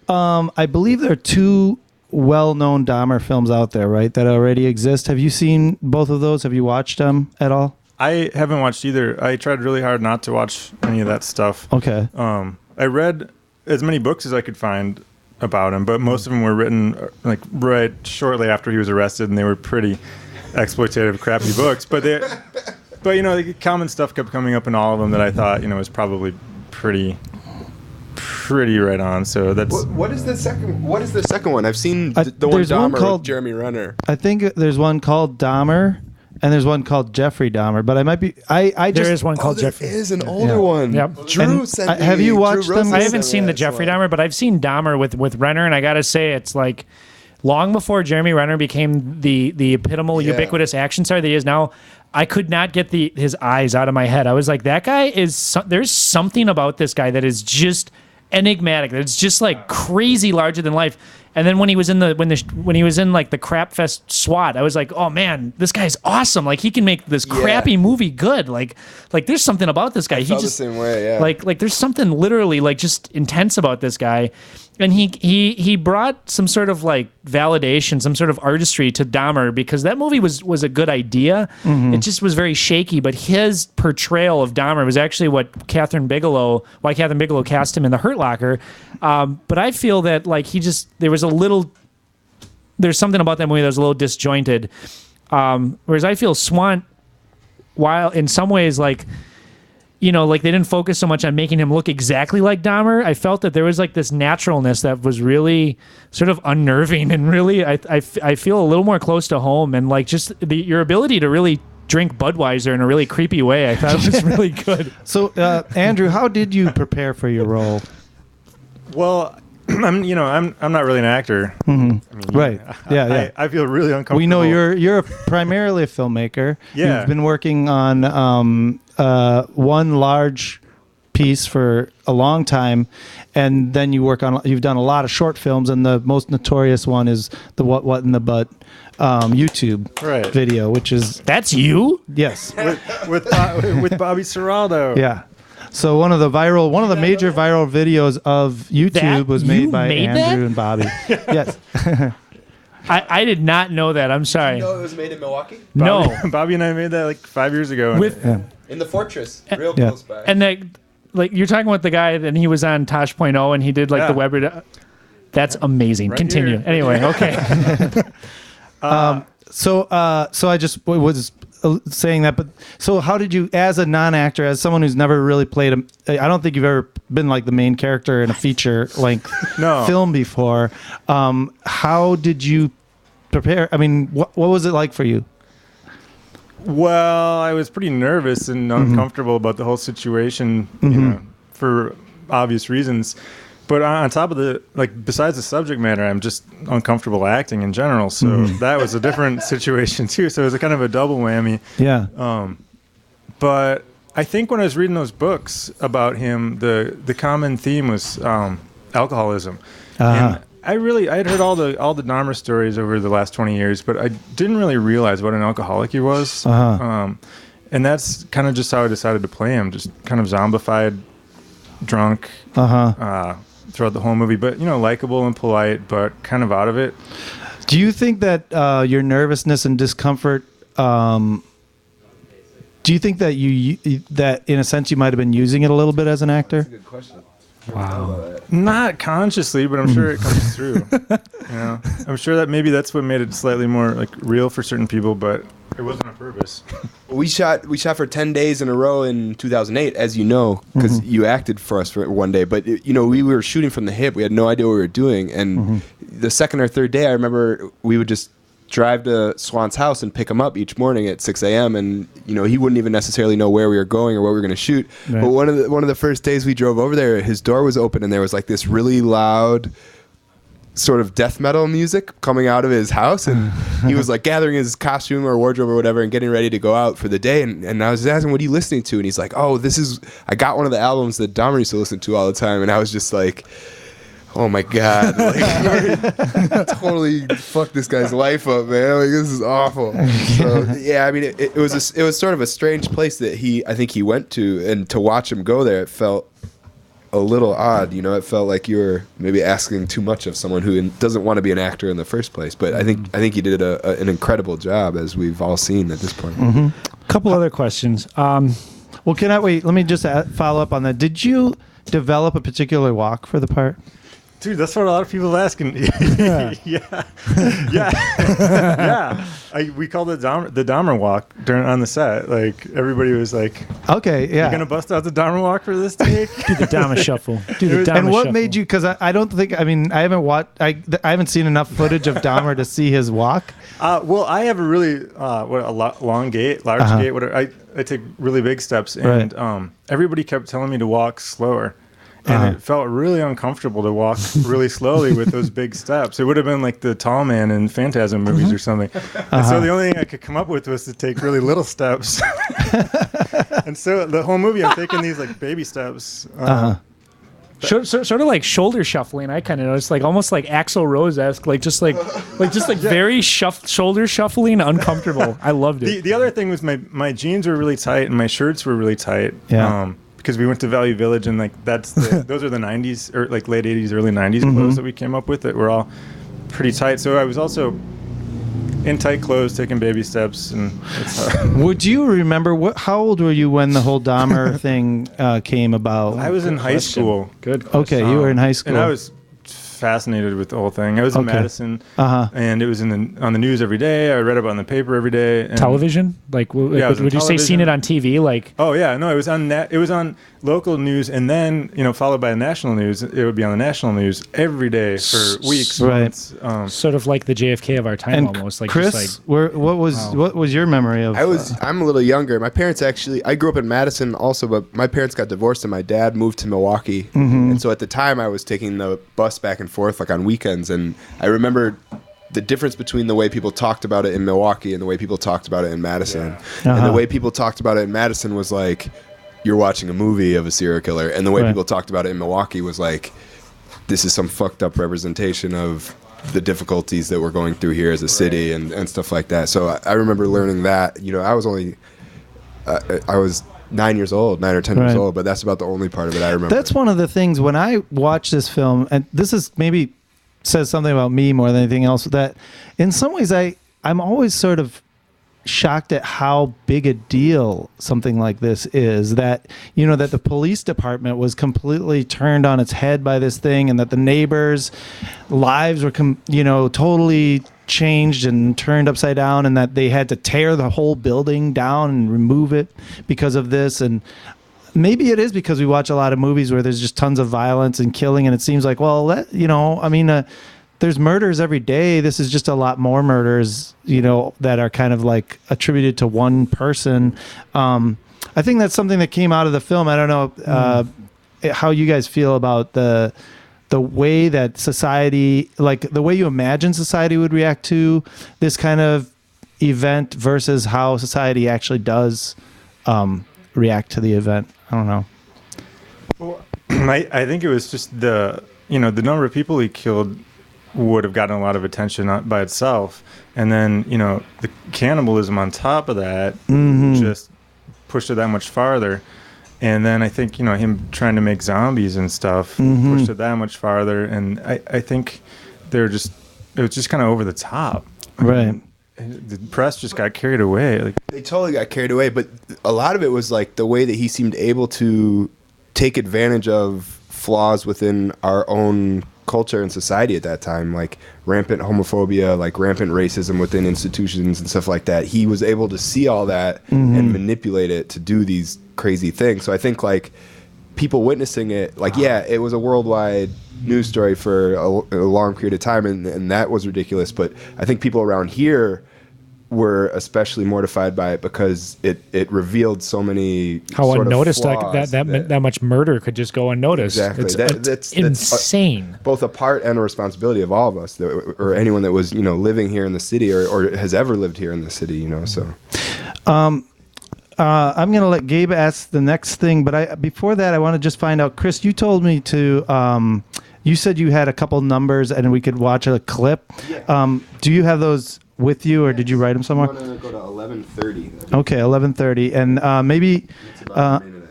Speaker 3: I believe there are two well-known Dahmer films out there, right, that already exist. Have you seen both of those? Have you watched them at all?
Speaker 5: I haven't watched either. I tried really hard not to watch any of that stuff.
Speaker 3: Okay.
Speaker 5: I read as many books as I could find about him, but most of them were written like right shortly after he was arrested, and they were pretty exploitative, crappy books, but the common stuff kept coming up in all of them that I thought was probably pretty right on. So that's
Speaker 4: what is the second one? I've seen the one Dahmer called Jeremy Renner.
Speaker 3: I think there's one called Dahmer, and there's one called Jeffrey Dahmer. But I might be. There
Speaker 1: is one called Jeffrey.
Speaker 4: There is an older one.
Speaker 1: Yep.
Speaker 4: Drew sent
Speaker 3: have you watched them?
Speaker 1: I haven't seen the Jeffrey Dahmer, but I've seen Dahmer with Renner, and I gotta say it's like. Long before Jeremy Renner became the epitomal ubiquitous action star that he is now, I could not get his eyes out of my head. I was like, that guy there's something about this guy that is just enigmatic. It's just like crazy larger than life. And then when he was in when he was in like the crap fest SWAT, I was like, oh man, this guy's awesome. Like he can make this crappy movie good. Like there's something about this guy.
Speaker 4: He felt the same way, yeah.
Speaker 1: Like there's something literally like just intense about this guy. And he brought some sort of like validation, some sort of artistry to Dahmer because that movie was a good idea. Mm-hmm. It just was very shaky, but his portrayal of Dahmer was actually why Catherine Bigelow cast him in The Hurt Locker. But I feel that like there's something about that movie that was a little disjointed. Whereas I feel Swan, while in some ways like. Like they didn't focus so much on making him look exactly like Dahmer. I felt that there was like this naturalness that was really sort of unnerving and really, I feel a little more close to home and like just your ability to really drink Budweiser in a really creepy way. I thought it was really good.
Speaker 3: So, Andrew, how did you prepare for your role?
Speaker 5: Well, I'm not really an actor.
Speaker 3: Mm-hmm.
Speaker 5: I mean,
Speaker 3: right. Yeah.
Speaker 5: I feel really uncomfortable.
Speaker 3: We know you're primarily a filmmaker.
Speaker 5: Yeah.
Speaker 3: You've been working on one large piece for a long time, and then you've done a lot of short films, and the most notorious one is the What in the Butt YouTube video, which is
Speaker 1: that's you.
Speaker 3: Yes.
Speaker 5: with Bobby Serraldo.
Speaker 3: Yeah. So one of the major viral videos of YouTube was made by Andrew and Bobby. Yes.
Speaker 1: I did not know that. I'm sorry.
Speaker 4: You know it was made in Milwaukee?
Speaker 1: No.
Speaker 5: Bobby and I made that like 5 years ago.
Speaker 4: In the Fortress, real close by.
Speaker 1: And like you're talking about the guy, and he was on Tosh.0, and he did like the Weber. That's amazing. Right Continue. Here. Anyway, okay.
Speaker 3: So I just was saying that, but so how did you, as a non-actor, as someone who's never really played I don't think you've ever been like the main character in a feature-length film before. How did you prepare? I mean, what was it like for you?
Speaker 5: Well, I was pretty nervous and uncomfortable about the whole situation, for obvious reasons. But on top of the, like, besides the subject matter, I'm just uncomfortable acting in general. So that was a different situation too. So it was a kind of a double whammy.
Speaker 3: Yeah.
Speaker 5: But I think when I was reading those books about him, the common theme was alcoholism. And I had heard all the Dahmer stories over the last 20 years, but I didn't really realize what an alcoholic he was. And that's kind of just how I decided to play him, just kind of zombified, drunk, throughout the whole movie, but likable and polite, but kind of out of it.
Speaker 3: Do you think that your nervousness and discomfort? Do you think that that in a sense you might have been using it a little bit as an actor?
Speaker 4: That's a good question.
Speaker 3: Wow.
Speaker 5: Not consciously, but I'm sure it comes through. I'm sure that maybe that's what made it slightly more like real for certain people, but it wasn't on purpose.
Speaker 4: We shot for 10 days in a row in 2008, as you know, because you acted for us for one day. But we were shooting from the hip. We had no idea what we were doing. And the second or third day, I remember we would just drive to Swan's house and pick him up each morning at 6 a.m. And he wouldn't even necessarily know where we were going or what we were going to shoot. Right. But one of the first days we drove over there, his door was open and there was like this really loud sort of death metal music coming out of his house, and he was like gathering his costume or wardrobe or whatever and getting ready to go out for the day. And I was asking, what are you listening to? And he's like, oh, I got one of the albums that Dahmer used to listen to all the time. And I was just like, oh my God, like, totally fucked this guy's life up, man. Like, this is awful. So, yeah, I mean, it was sort of a strange place that I think he went to, and to watch him go there, it felt a little odd. It felt like you were maybe asking too much of someone who doesn't want to be an actor in the first place. But I think he did an incredible job, as we've all seen at this point.
Speaker 1: A couple other questions.
Speaker 3: Well, can I wait? Let me just follow up on that. Did you develop a particular walk for the part?
Speaker 5: Dude, that's what a lot of people are asking. Yeah. We called it the Dahmer walk on the set. Like, everybody was like,
Speaker 3: "Okay, yeah,
Speaker 5: you're gonna bust out the Dahmer walk for this take?
Speaker 1: Do the Dahmer shuffle.
Speaker 3: And what made you? Because I don't think. I mean, I haven't watched. I haven't seen enough footage of Dahmer to see his walk.
Speaker 5: Well, I have a really long gait, large gait. Whatever. I take really big steps, and everybody kept telling me to walk slower. And it felt really uncomfortable to walk really slowly with those big steps. It would have been like the tall man in Phantasm movies or something. And so the only thing I could come up with was to take really little steps. And so the whole movie, I'm taking these like baby steps.
Speaker 1: Sort of like shoulder shuffling. I kind of noticed, like almost like Axl Rose-esque, just very shoulder shuffling, uncomfortable. I loved it.
Speaker 5: The other thing was my jeans were really tight and my shirts were really tight.
Speaker 3: Yeah.
Speaker 5: Because we went to Value Village, and like those are the 90s or like late 80s, early 90s clothes that we came up with that were all pretty tight. So I was also in tight clothes, taking baby steps. And
Speaker 3: would you remember how old were you when the whole Dahmer thing came about?
Speaker 5: I was in high school.
Speaker 1: Good question.
Speaker 3: Okay, you were in high school.
Speaker 5: And I was fascinated with the whole thing. I was in Madison, and it was on the news every day. I read about it in the paper every day. And
Speaker 1: television, would you say seen it on TV? Like,
Speaker 5: oh yeah, no, it was on it was on local news, and then followed by the national news. It would be on the national news every day for weeks.
Speaker 3: Right,
Speaker 1: sort of like the JFK of our time,
Speaker 3: and
Speaker 1: almost. Like,
Speaker 3: Chris, what was your memory of?
Speaker 4: I'm a little younger. My parents I grew up in Madison also, but my parents got divorced and my dad moved to Milwaukee, and so at the time I was taking the bus back and forth like on weekends, and I remember the difference between the way people talked about it in Milwaukee and the way people talked about it in Madison. And the way people talked about it in Madison was like, you're watching a movie of a serial killer, and the way people talked about it in Milwaukee was like, this is some fucked up representation of the difficulties that we're going through here as a city and stuff like that. So I remember learning that. I was only I was 9 or 10 years old, but that's about the only part of it I remember.
Speaker 3: That's one of the things when I watch this film, and this is maybe says something about me more than anything else, that in some ways I'm always sort of shocked at how big a deal something like this is, that that the police department was completely turned on its head by this thing, and that the neighbors' lives were totally changed and turned upside down, and that they had to tear the whole building down and remove it because of this. And maybe it is because we watch a lot of movies where there's just tons of violence and killing, and it seems like, there's murders every day. This is just a lot more murders, that are kind of like attributed to one person. I think that's something that came out of the film. I don't know how you guys feel about the way that society, like the way you imagine society would react to this kind of event versus how society actually does react to the event. I don't know.
Speaker 5: Well, I think it was just the number of people he killed would have gotten a lot of attention by itself, and then the cannibalism on top of that just pushed it that much farther. And then I think him trying to make zombies and stuff pushed it that much farther. And I think it was just kind of over the top.
Speaker 3: Right.
Speaker 5: The press just got carried away. Like,
Speaker 4: they totally got carried away, but a lot of it was like the way that he seemed able to take advantage of flaws within our own culture and society at that time, like rampant homophobia, like rampant racism within institutions and stuff like that. He was able to see all that and manipulate it to do these crazy things. So I think like people witnessing it, like, yeah, it was a worldwide news story for a long period of time, and that was ridiculous. But I think people around here were especially mortified by it because it revealed so many
Speaker 1: how
Speaker 4: sort of
Speaker 1: unnoticed
Speaker 4: flaws
Speaker 1: that much murder could just go unnoticed.
Speaker 4: Exactly.
Speaker 1: It's insane.
Speaker 4: Both a part and a responsibility of all of us, or anyone that was living here in the city or has ever lived here in the city. So. I'm
Speaker 3: going to let Gabe ask the next thing, but before that, I want to just find out, Chris, you told me to, you said you had a couple numbers and we could watch a clip. Yeah. Do you have those with you, or did you write them somewhere?
Speaker 4: I'm going to go to 11:30.
Speaker 3: Okay, 11:30. And maybe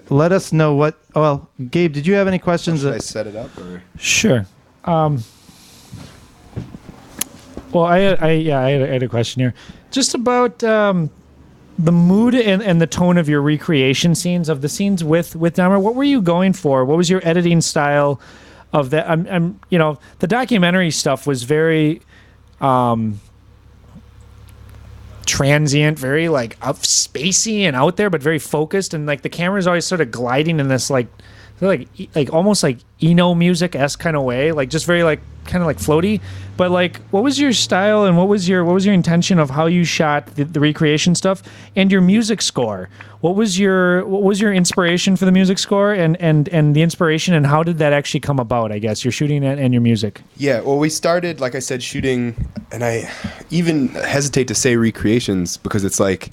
Speaker 3: let us know what, well, Gabe, did you have any questions?
Speaker 4: Should I set it up? Or?
Speaker 1: Sure. Well, I had a question here. Just about the mood and the tone of your recreation scenes, of the scenes with Dahmer. What were you going for? What was your editing style of that? The documentary stuff was very transient, very like up spacey and out there, but very focused, and like the camera's always sort of gliding in this like almost like Eno music-esque kind of way, like just very like kind of like floaty. But like, what was your style and what was your intention of how you shot the recreation stuff and your music score? What was your inspiration for the music score and the inspiration, and how did that actually come about? I guess you're shooting it and your music.
Speaker 4: Yeah, well, we started, like I said, shooting, and I even hesitate to say recreations because it's like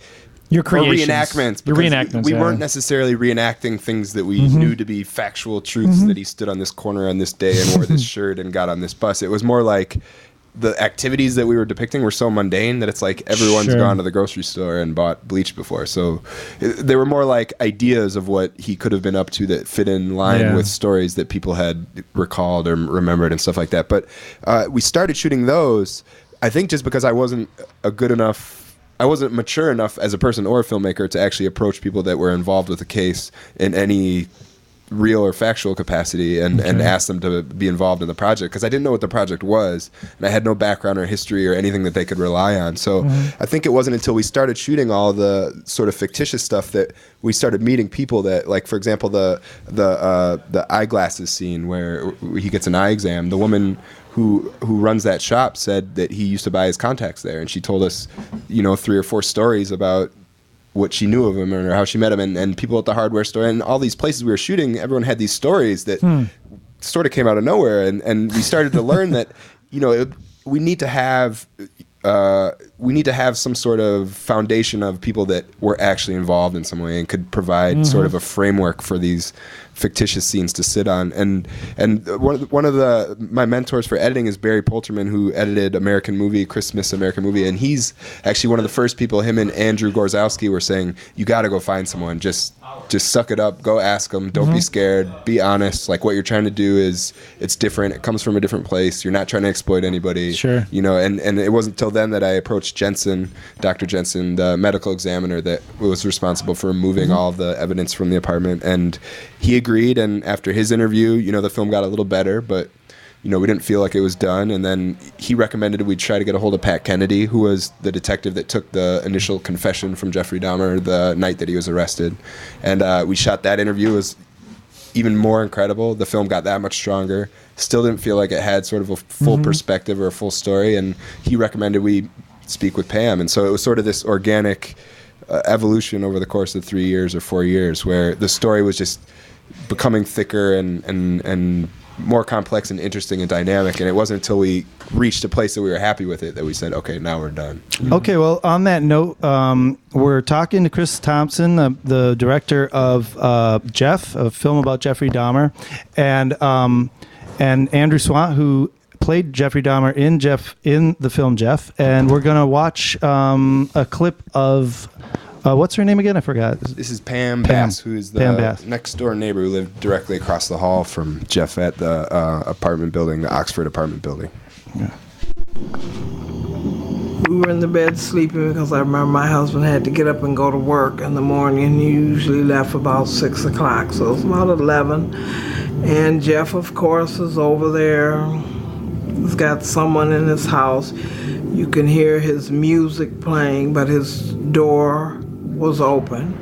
Speaker 1: your
Speaker 4: creations, reenactments.
Speaker 1: Your reenactments.
Speaker 4: We weren't necessarily reenacting things that we knew to be factual truths, that he stood on this corner on this day and wore this shirt and got on this bus. It was more like the activities that we were depicting were so mundane that it's like everyone's gone to the grocery store and bought bleach before. So they were more like ideas of what he could have been up to that fit in line with stories that people had recalled or remembered and stuff like that. But we started shooting those, I think, just because I wasn't mature enough as a person or a filmmaker to actually approach people that were involved with the case in any real or factual capacity and ask them to be involved in the project, because I didn't know what the project was and I had no background or history or anything that they could rely on. So I think it wasn't until we started shooting all the sort of fictitious stuff that we started meeting people that, like, for example, the eyeglasses scene where he gets an eye exam. The woman who runs that shop said that he used to buy his contacts there, and she told us 3 or 4 stories about what she knew of him or how she met him, and people at the hardware store and all these places we were shooting, everyone had these stories that sort of came out of nowhere, and we started to learn that we need to have some sort of foundation of people that were actually involved in some way and could provide sort of a framework for these fictitious scenes to sit on. And one of my mentors for editing is Barry Polterman, who edited Chris Smith's American Movie, and he's actually one of the first people. Him and Andrew Gorzowski were saying, you got to go find someone, just suck it up, go ask them, don't be scared, be honest. Like, what you're trying to do it's different, it comes from a different place, you're not trying to exploit anybody.
Speaker 1: Sure.
Speaker 4: And it wasn't until then that I approached Dr. Jensen, the medical examiner that was responsible for removing all of the evidence from the apartment, and he agreed. And after his interview, the film got a little better, but we didn't feel like it was done. And then he recommended we try to get a hold of Pat Kennedy, who was the detective that took the initial confession from Jeffrey Dahmer the night that he was arrested. And we shot that interview. It was even more incredible. The film got that much stronger. Still didn't feel like it had sort of a full perspective or a full story. And he recommended we speak with Pam. And so it was sort of this organic evolution over the course of 3 years or 4 years, where the story was just becoming thicker and more complex and interesting and dynamic. And it wasn't until we reached a place that we were happy with it that we said, okay, now we're done.
Speaker 3: Okay, well, on that note, we're talking to Chris Thompson, the director of Jeff, a film about Jeffrey Dahmer, and Andrew Swant, who played Jeffrey Dahmer in the film Jeff. And we're going to watch a clip of... what's her name again? I forgot.
Speaker 4: This is Pam Bass, who's the next door neighbor who lived directly across the hall from Jeff at the apartment building, the Oxford apartment building.
Speaker 3: Yeah.
Speaker 6: We were in the bed sleeping because I remember my husband had to get up and go to work in the morning. He usually left about 6 o'clock, so it was about 11. And Jeff, of course, is over there. He's got someone in his house. You can hear his music playing, but his door was open.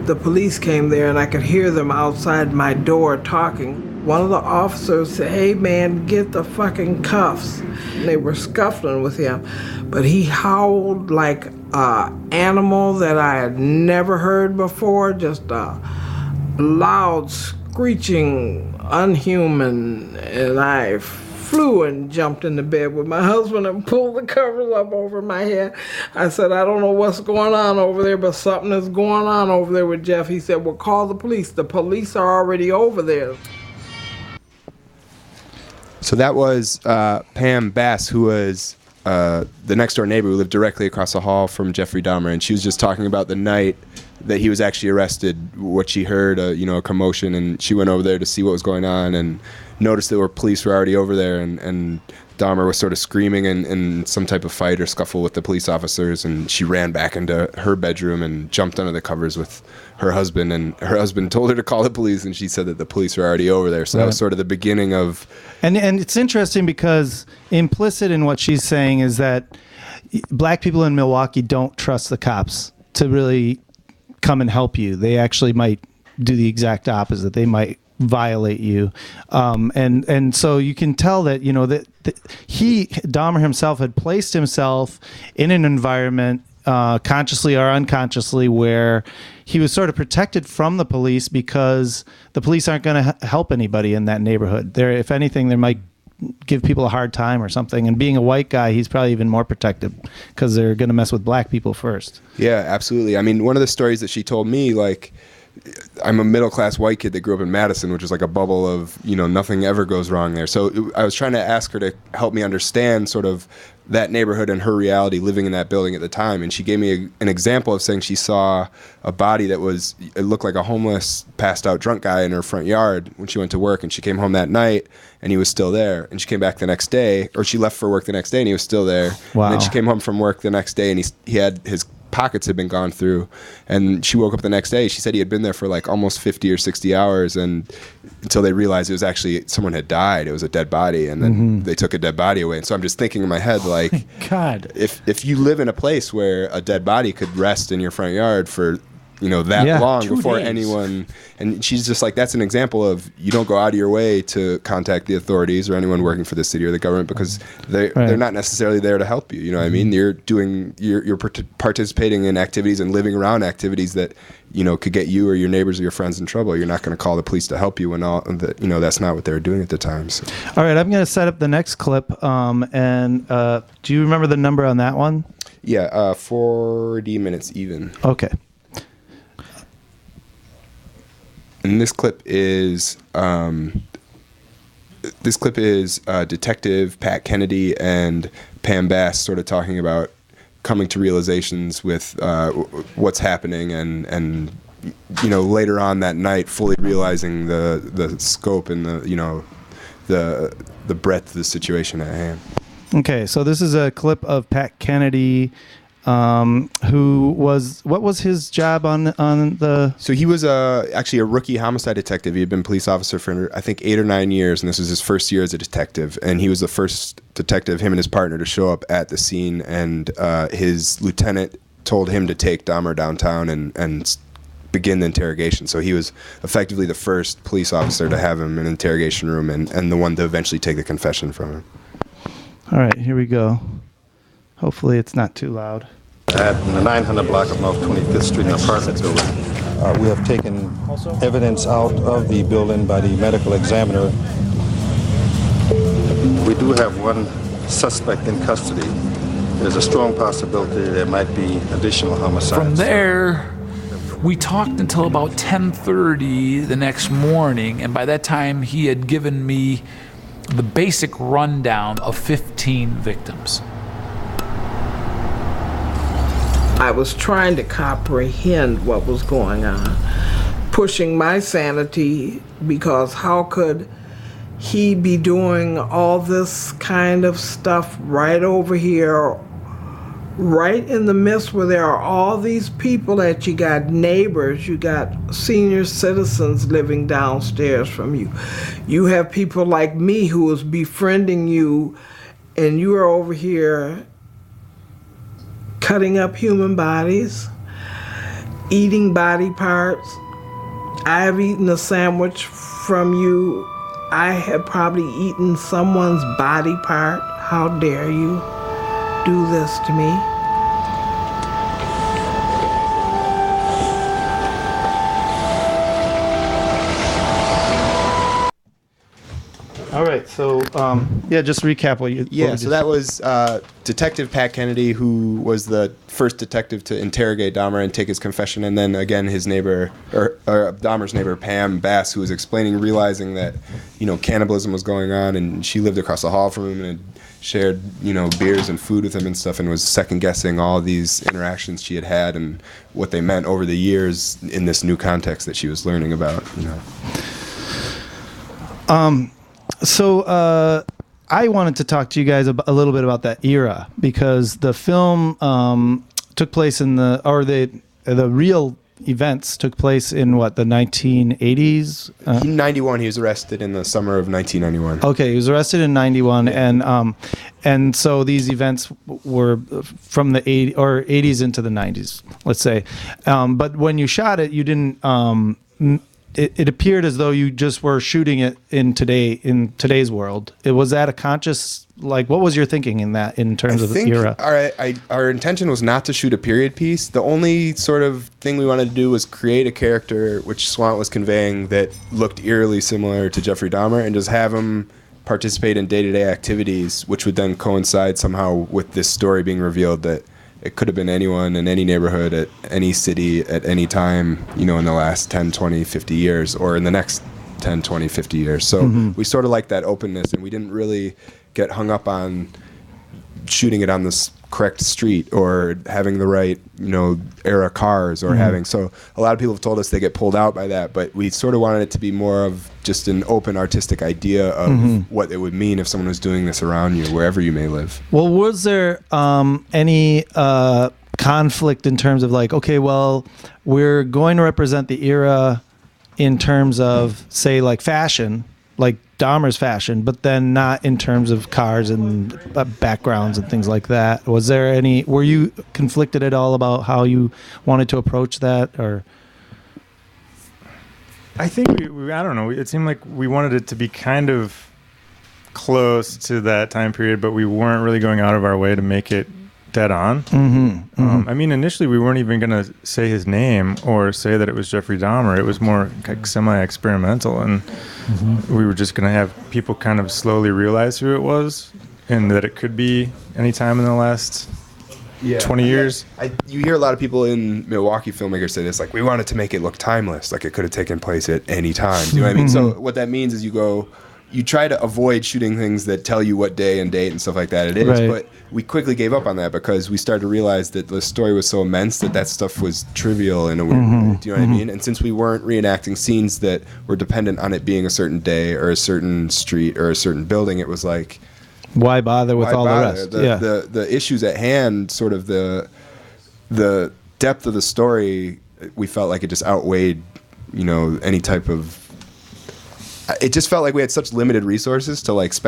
Speaker 6: The police came there and I could hear them outside my door talking. One of the officers said, "Hey man, get the fucking cuffs." And they were scuffling with him, but he howled like an animal that I had never heard before, just a loud screeching, unhuman, and I flew and jumped in the bed with my husband and pulled the covers up over my head. I said, "I don't know what's going on over there, but something is going on over there with Jeff." He said, "Well, call the police. The police are already over there."
Speaker 4: So that was Pam Bass, who was the next door neighbor who lived directly across the hall from Jeffrey Dahmer, and she was just talking about the night that he was actually arrested, what she heard, a commotion, and she went over there to see what was going on and noticed that police were already over there, and Dahmer was sort of screaming in some type of fight or scuffle with the police officers, and she ran back into her bedroom and jumped under the covers with her husband, and her husband told her to call the police, and she said that the police were already over there. So that was sort of the beginning of...
Speaker 3: And it's interesting because implicit in what she's saying is that black people in Milwaukee don't trust the cops to really come and help you. They actually might do the exact opposite. They might violate you, and so you can tell that Dahmer himself had placed himself in an environment, consciously or unconsciously, where he was sort of protected from the police because the police aren't going to help anybody in that neighborhood. If anything, they might give people a hard time or something. And being a white guy, he's probably even more protective because they're going to mess with black people first.
Speaker 4: Yeah, absolutely. I mean, one of the stories that she told me, like, I'm a middle-class white kid that grew up in Madison, which is like a bubble of, nothing ever goes wrong there. So I was trying to ask her to help me understand sort of that neighborhood and her reality living in that building at the time. And she gave me an example of saying she saw a body it looked like a homeless, passed out drunk guy in her front yard when she went to work. And she came home that night and he was still there. And she came back the next day, or she left for work the next day and he was still there.
Speaker 3: Wow.
Speaker 4: And then she came home from work the next day and he had his pockets had been gone through, and she woke up the next day. She said he had been there for like almost 50 or 60 hours, and until they realized it was actually someone had died. It was a dead body, and then they took a dead body away. And so I'm just thinking in my head, like,
Speaker 1: God,
Speaker 4: if you live in a place where a dead body could rest in your front yard for that long
Speaker 1: 2
Speaker 4: before
Speaker 1: days.
Speaker 4: anyone, and she's just like, that's an example of you don't go out of your way to contact the authorities or anyone working for the city or the government because they're not necessarily there to help you. You know what I mean? You're participating in activities and living around activities that could get you or your neighbors or your friends in trouble. You're not going to call the police to help you when that's not what they were doing at the time. So.
Speaker 3: All right, I'm going to set up the next clip. And do you remember the number on that one?
Speaker 4: Yeah, 40 minutes even.
Speaker 3: Okay.
Speaker 4: And this clip is Detective Pat Kennedy and Pam Bass sort of talking about coming to realizations with what's happening and later on that night fully realizing the scope and the breadth of the situation at hand. Okay,
Speaker 3: so this is a clip of Pat Kennedy. What was his job on the...
Speaker 4: So he was actually a rookie homicide detective. He had been police officer for, I think, 8 or 9 years, and this was his first year as a detective. And he was the first detective, him and his partner, to show up at the scene. And his lieutenant told him to take Dahmer downtown and begin the interrogation. So he was effectively the first police officer to have him in an interrogation room and the one to eventually take the confession from him.
Speaker 3: All right, here we go. Hopefully it's not too loud.
Speaker 7: At the 900 block of North 25th Street in the apartment building. We have taken evidence out of the building by the medical examiner We do have one suspect in custody. There's a strong possibility there might be additional homicides.
Speaker 8: From there, we talked until about 10:30 the next morning, and by that time he had given me the basic rundown of 15 victims.
Speaker 6: I was trying to comprehend what was going on, pushing my sanity, because how could he be doing all this kind of stuff right over here, right in the midst where there are all these people that you got neighbors, you got senior citizens living downstairs from you. You have people like me who is befriending you, and you are over here cutting up human bodies, eating body parts. I have eaten a sandwich from you. I have probably eaten someone's body part. How dare you do this to me?
Speaker 3: All right, so just recap what you.
Speaker 4: Yeah, so that was Detective Pat Kennedy, who was the first detective to interrogate Dahmer and take his confession, and then again his neighbor, or Dahmer's neighbor Pam Bass, who was explaining, realizing that cannibalism was going on, and she lived across the hall from him and had shared beers and food with him and stuff, and was second guessing all these interactions she had and what they meant over the years in this new context that she was learning about.
Speaker 3: So I wanted to talk to you guys a little bit about that era, because the film took place in the real events took place in what, the 1980s?
Speaker 4: 91. He was arrested in the summer of 1991.
Speaker 3: Okay, he was arrested in 91, and so these events were from the 80s into the 90s, let's say. But when you shot it, you didn't. It appeared as though you just were shooting it in today's world. Was that a conscious, what was your thinking in terms of the era?
Speaker 4: Our intention was not to shoot a period piece. The only sort of thing we wanted to do was create a character, which Swant was conveying, that looked eerily similar to Jeffrey Dahmer, and just have him participate in day-to-day activities, which would then coincide somehow with this story being revealed that it could have been anyone in any neighborhood at any city at any time, in the last 10, 20, 50 years, or in the next 10, 20, 50 years. So we sort of like that openness, and we didn't really get hung up on shooting it on this correct street or having the right, era cars or having. So a lot of people have told us they get pulled out by that, but we sort of wanted it to be more of just an open artistic idea of what it would mean if someone was doing this around you, wherever you may live.
Speaker 3: Well, was there any conflict in terms of okay, well, we're going to represent the era in terms of, say, fashion, like Dahmer's fashion, but then not in terms of cars and backgrounds and things like that? Was there were you conflicted at all about how you wanted to approach that, or?
Speaker 5: I think I don't know. It seemed like we wanted it to be kind of close to that time period, but we weren't really going out of our way to make it dead on. I mean, initially we weren't even going to say his name or say that it was Jeffrey Dahmer. It was more semi-experimental, and we were just going to have people kind of slowly realize who it was, and that it could be any time in the last 20 years.
Speaker 4: You hear a lot of people in Milwaukee, filmmakers, say this, we wanted to make it look timeless, it could have taken place at any time. Do you know what I mean? So what that means is you try to avoid shooting things that tell you what day and date and stuff like that it is, right. But we quickly gave up on that because we started to realize that the story was so immense that stuff was trivial in a weird way. Do you know what I mean? And since we weren't reenacting scenes that were dependent on it being a certain day or a certain street or a certain building, it was
Speaker 3: why bother with all the rest?
Speaker 4: The issues at hand, sort of the depth of the story, we felt like it just outweighed, any type of. It just felt like we had such limited resources to waste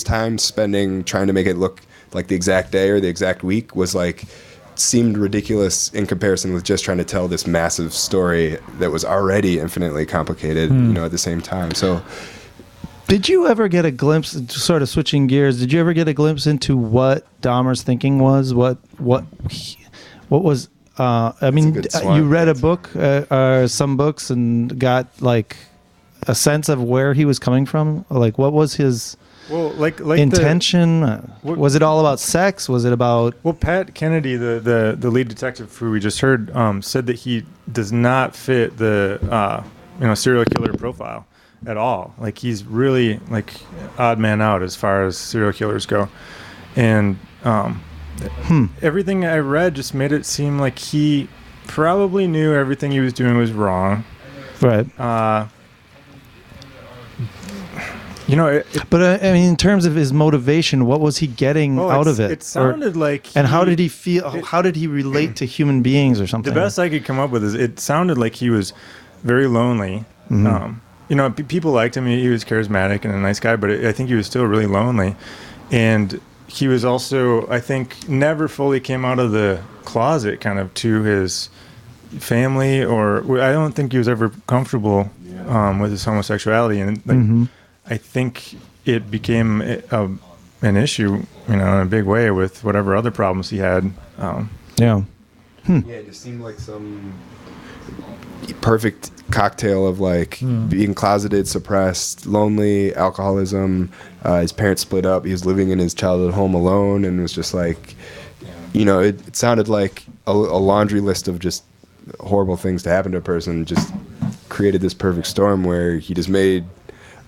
Speaker 4: time spending trying to make it look like the exact day or the exact week seemed ridiculous in comparison with just trying to tell this massive story that was already infinitely complicated, at the same time. So.
Speaker 3: Did you ever get a glimpse, sort of switching gears, did you ever get a glimpse into what Dahmer's thinking was? What was, you read a book, or some books, and got a sense of where he was coming from? Like, what was his
Speaker 5: like
Speaker 3: intention? Was it all about sex? Was it about?
Speaker 5: Well, Pat Kennedy, the lead detective who we just heard, said that he does not fit the serial killer profile at all. Like, he's really like odd man out as far as serial killers go, and everything I read just made it seem like he probably knew everything he was doing was wrong.
Speaker 3: Right. But I mean, in terms of his motivation, what was he getting out of it?
Speaker 5: It sounded like.
Speaker 3: And how did he feel? How did he relate to human beings or something?
Speaker 5: The best I could come up with is it sounded like he was very lonely. People liked him. He was charismatic and a nice guy, but I think he was still really lonely. And he was also, I think, never fully came out of the closet kind of to his family, or I don't think he was ever comfortable with his homosexuality. And I think it became an issue, in a big way with whatever other problems he had.
Speaker 3: Yeah,
Speaker 4: it just seemed like some perfect cocktail of like being closeted, suppressed, lonely, alcoholism. His parents split up. He was living in his childhood home alone, and was just like, it sounded like a laundry list of just horrible things to happen to a person. Just created this perfect storm where he just made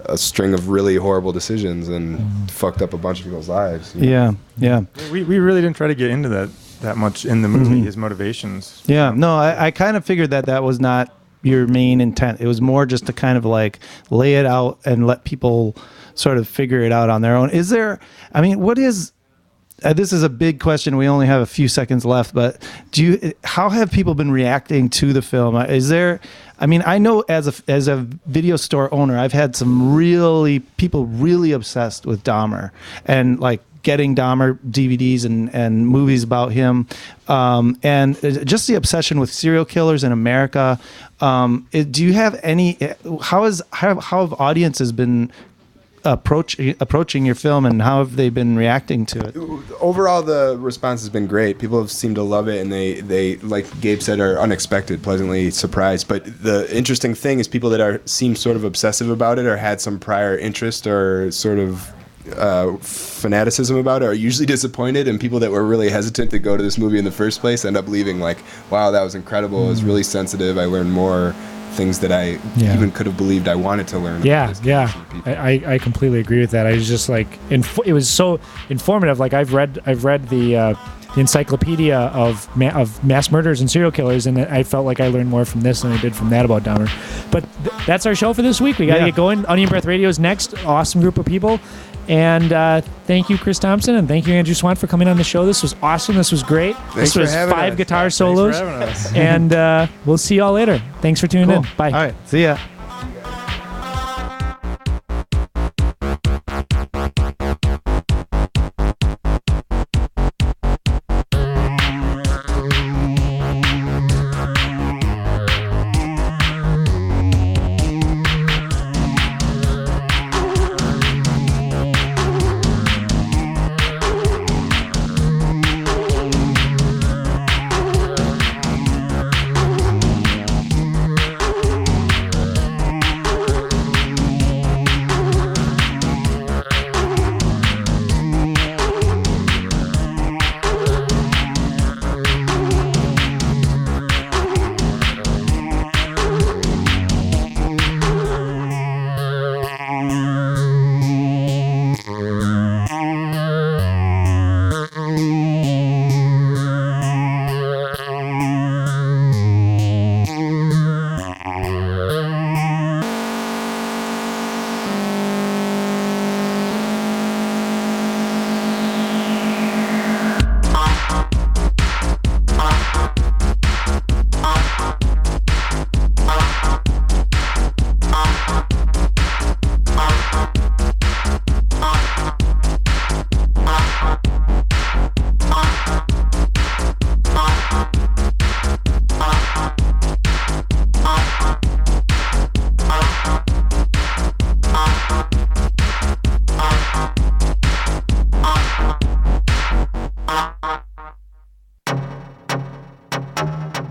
Speaker 4: a string of really horrible decisions and fucked up a bunch of people's lives.
Speaker 3: Yeah.
Speaker 5: We really didn't try to get into that much in the movie, his motivations.
Speaker 3: Yeah, no, I kind of figured that was not your main intent. It was more just to kind of like lay it out and let people sort of figure it out on their own. What is, this is a big question. We only have a few seconds left, but how have people been reacting to the film? I know as a video store owner, I've had some people really obsessed with Dahmer and like getting Dahmer DVDs and movies about him, and just the obsession with serial killers in America. Do you have any? How have audiences been approaching your film, and how have they been reacting to it?
Speaker 4: Overall, the response has been great. People have seemed to love it, and they like Gabe said, are unexpected, pleasantly surprised. But the interesting thing is people that seem sort of obsessive about it or had some prior interest or sort of fanaticism about it are usually disappointed, and people that were really hesitant to go to this movie in the first place end up leaving like, wow, that was incredible. It was really sensitive. I learned more things that I even could have believed I wanted to learn.
Speaker 1: I completely agree with that. I was just like, it was so informative. Like I've read the encyclopedia of mass murders and serial killers, and I felt like I learned more from this than I did from that about Dahmer. But that's our show for this week. We got to get going. Onion Breath Radio is next. Awesome group of people. And thank you, Chris Thompson, and thank you, Andrew Swan, for coming on the show. This was awesome. This was great.
Speaker 4: This
Speaker 1: was 5 guitar solos.
Speaker 5: Thanks for having us.
Speaker 1: And we'll see y'all later. Thanks for tuning in. Bye.
Speaker 3: All right. See ya.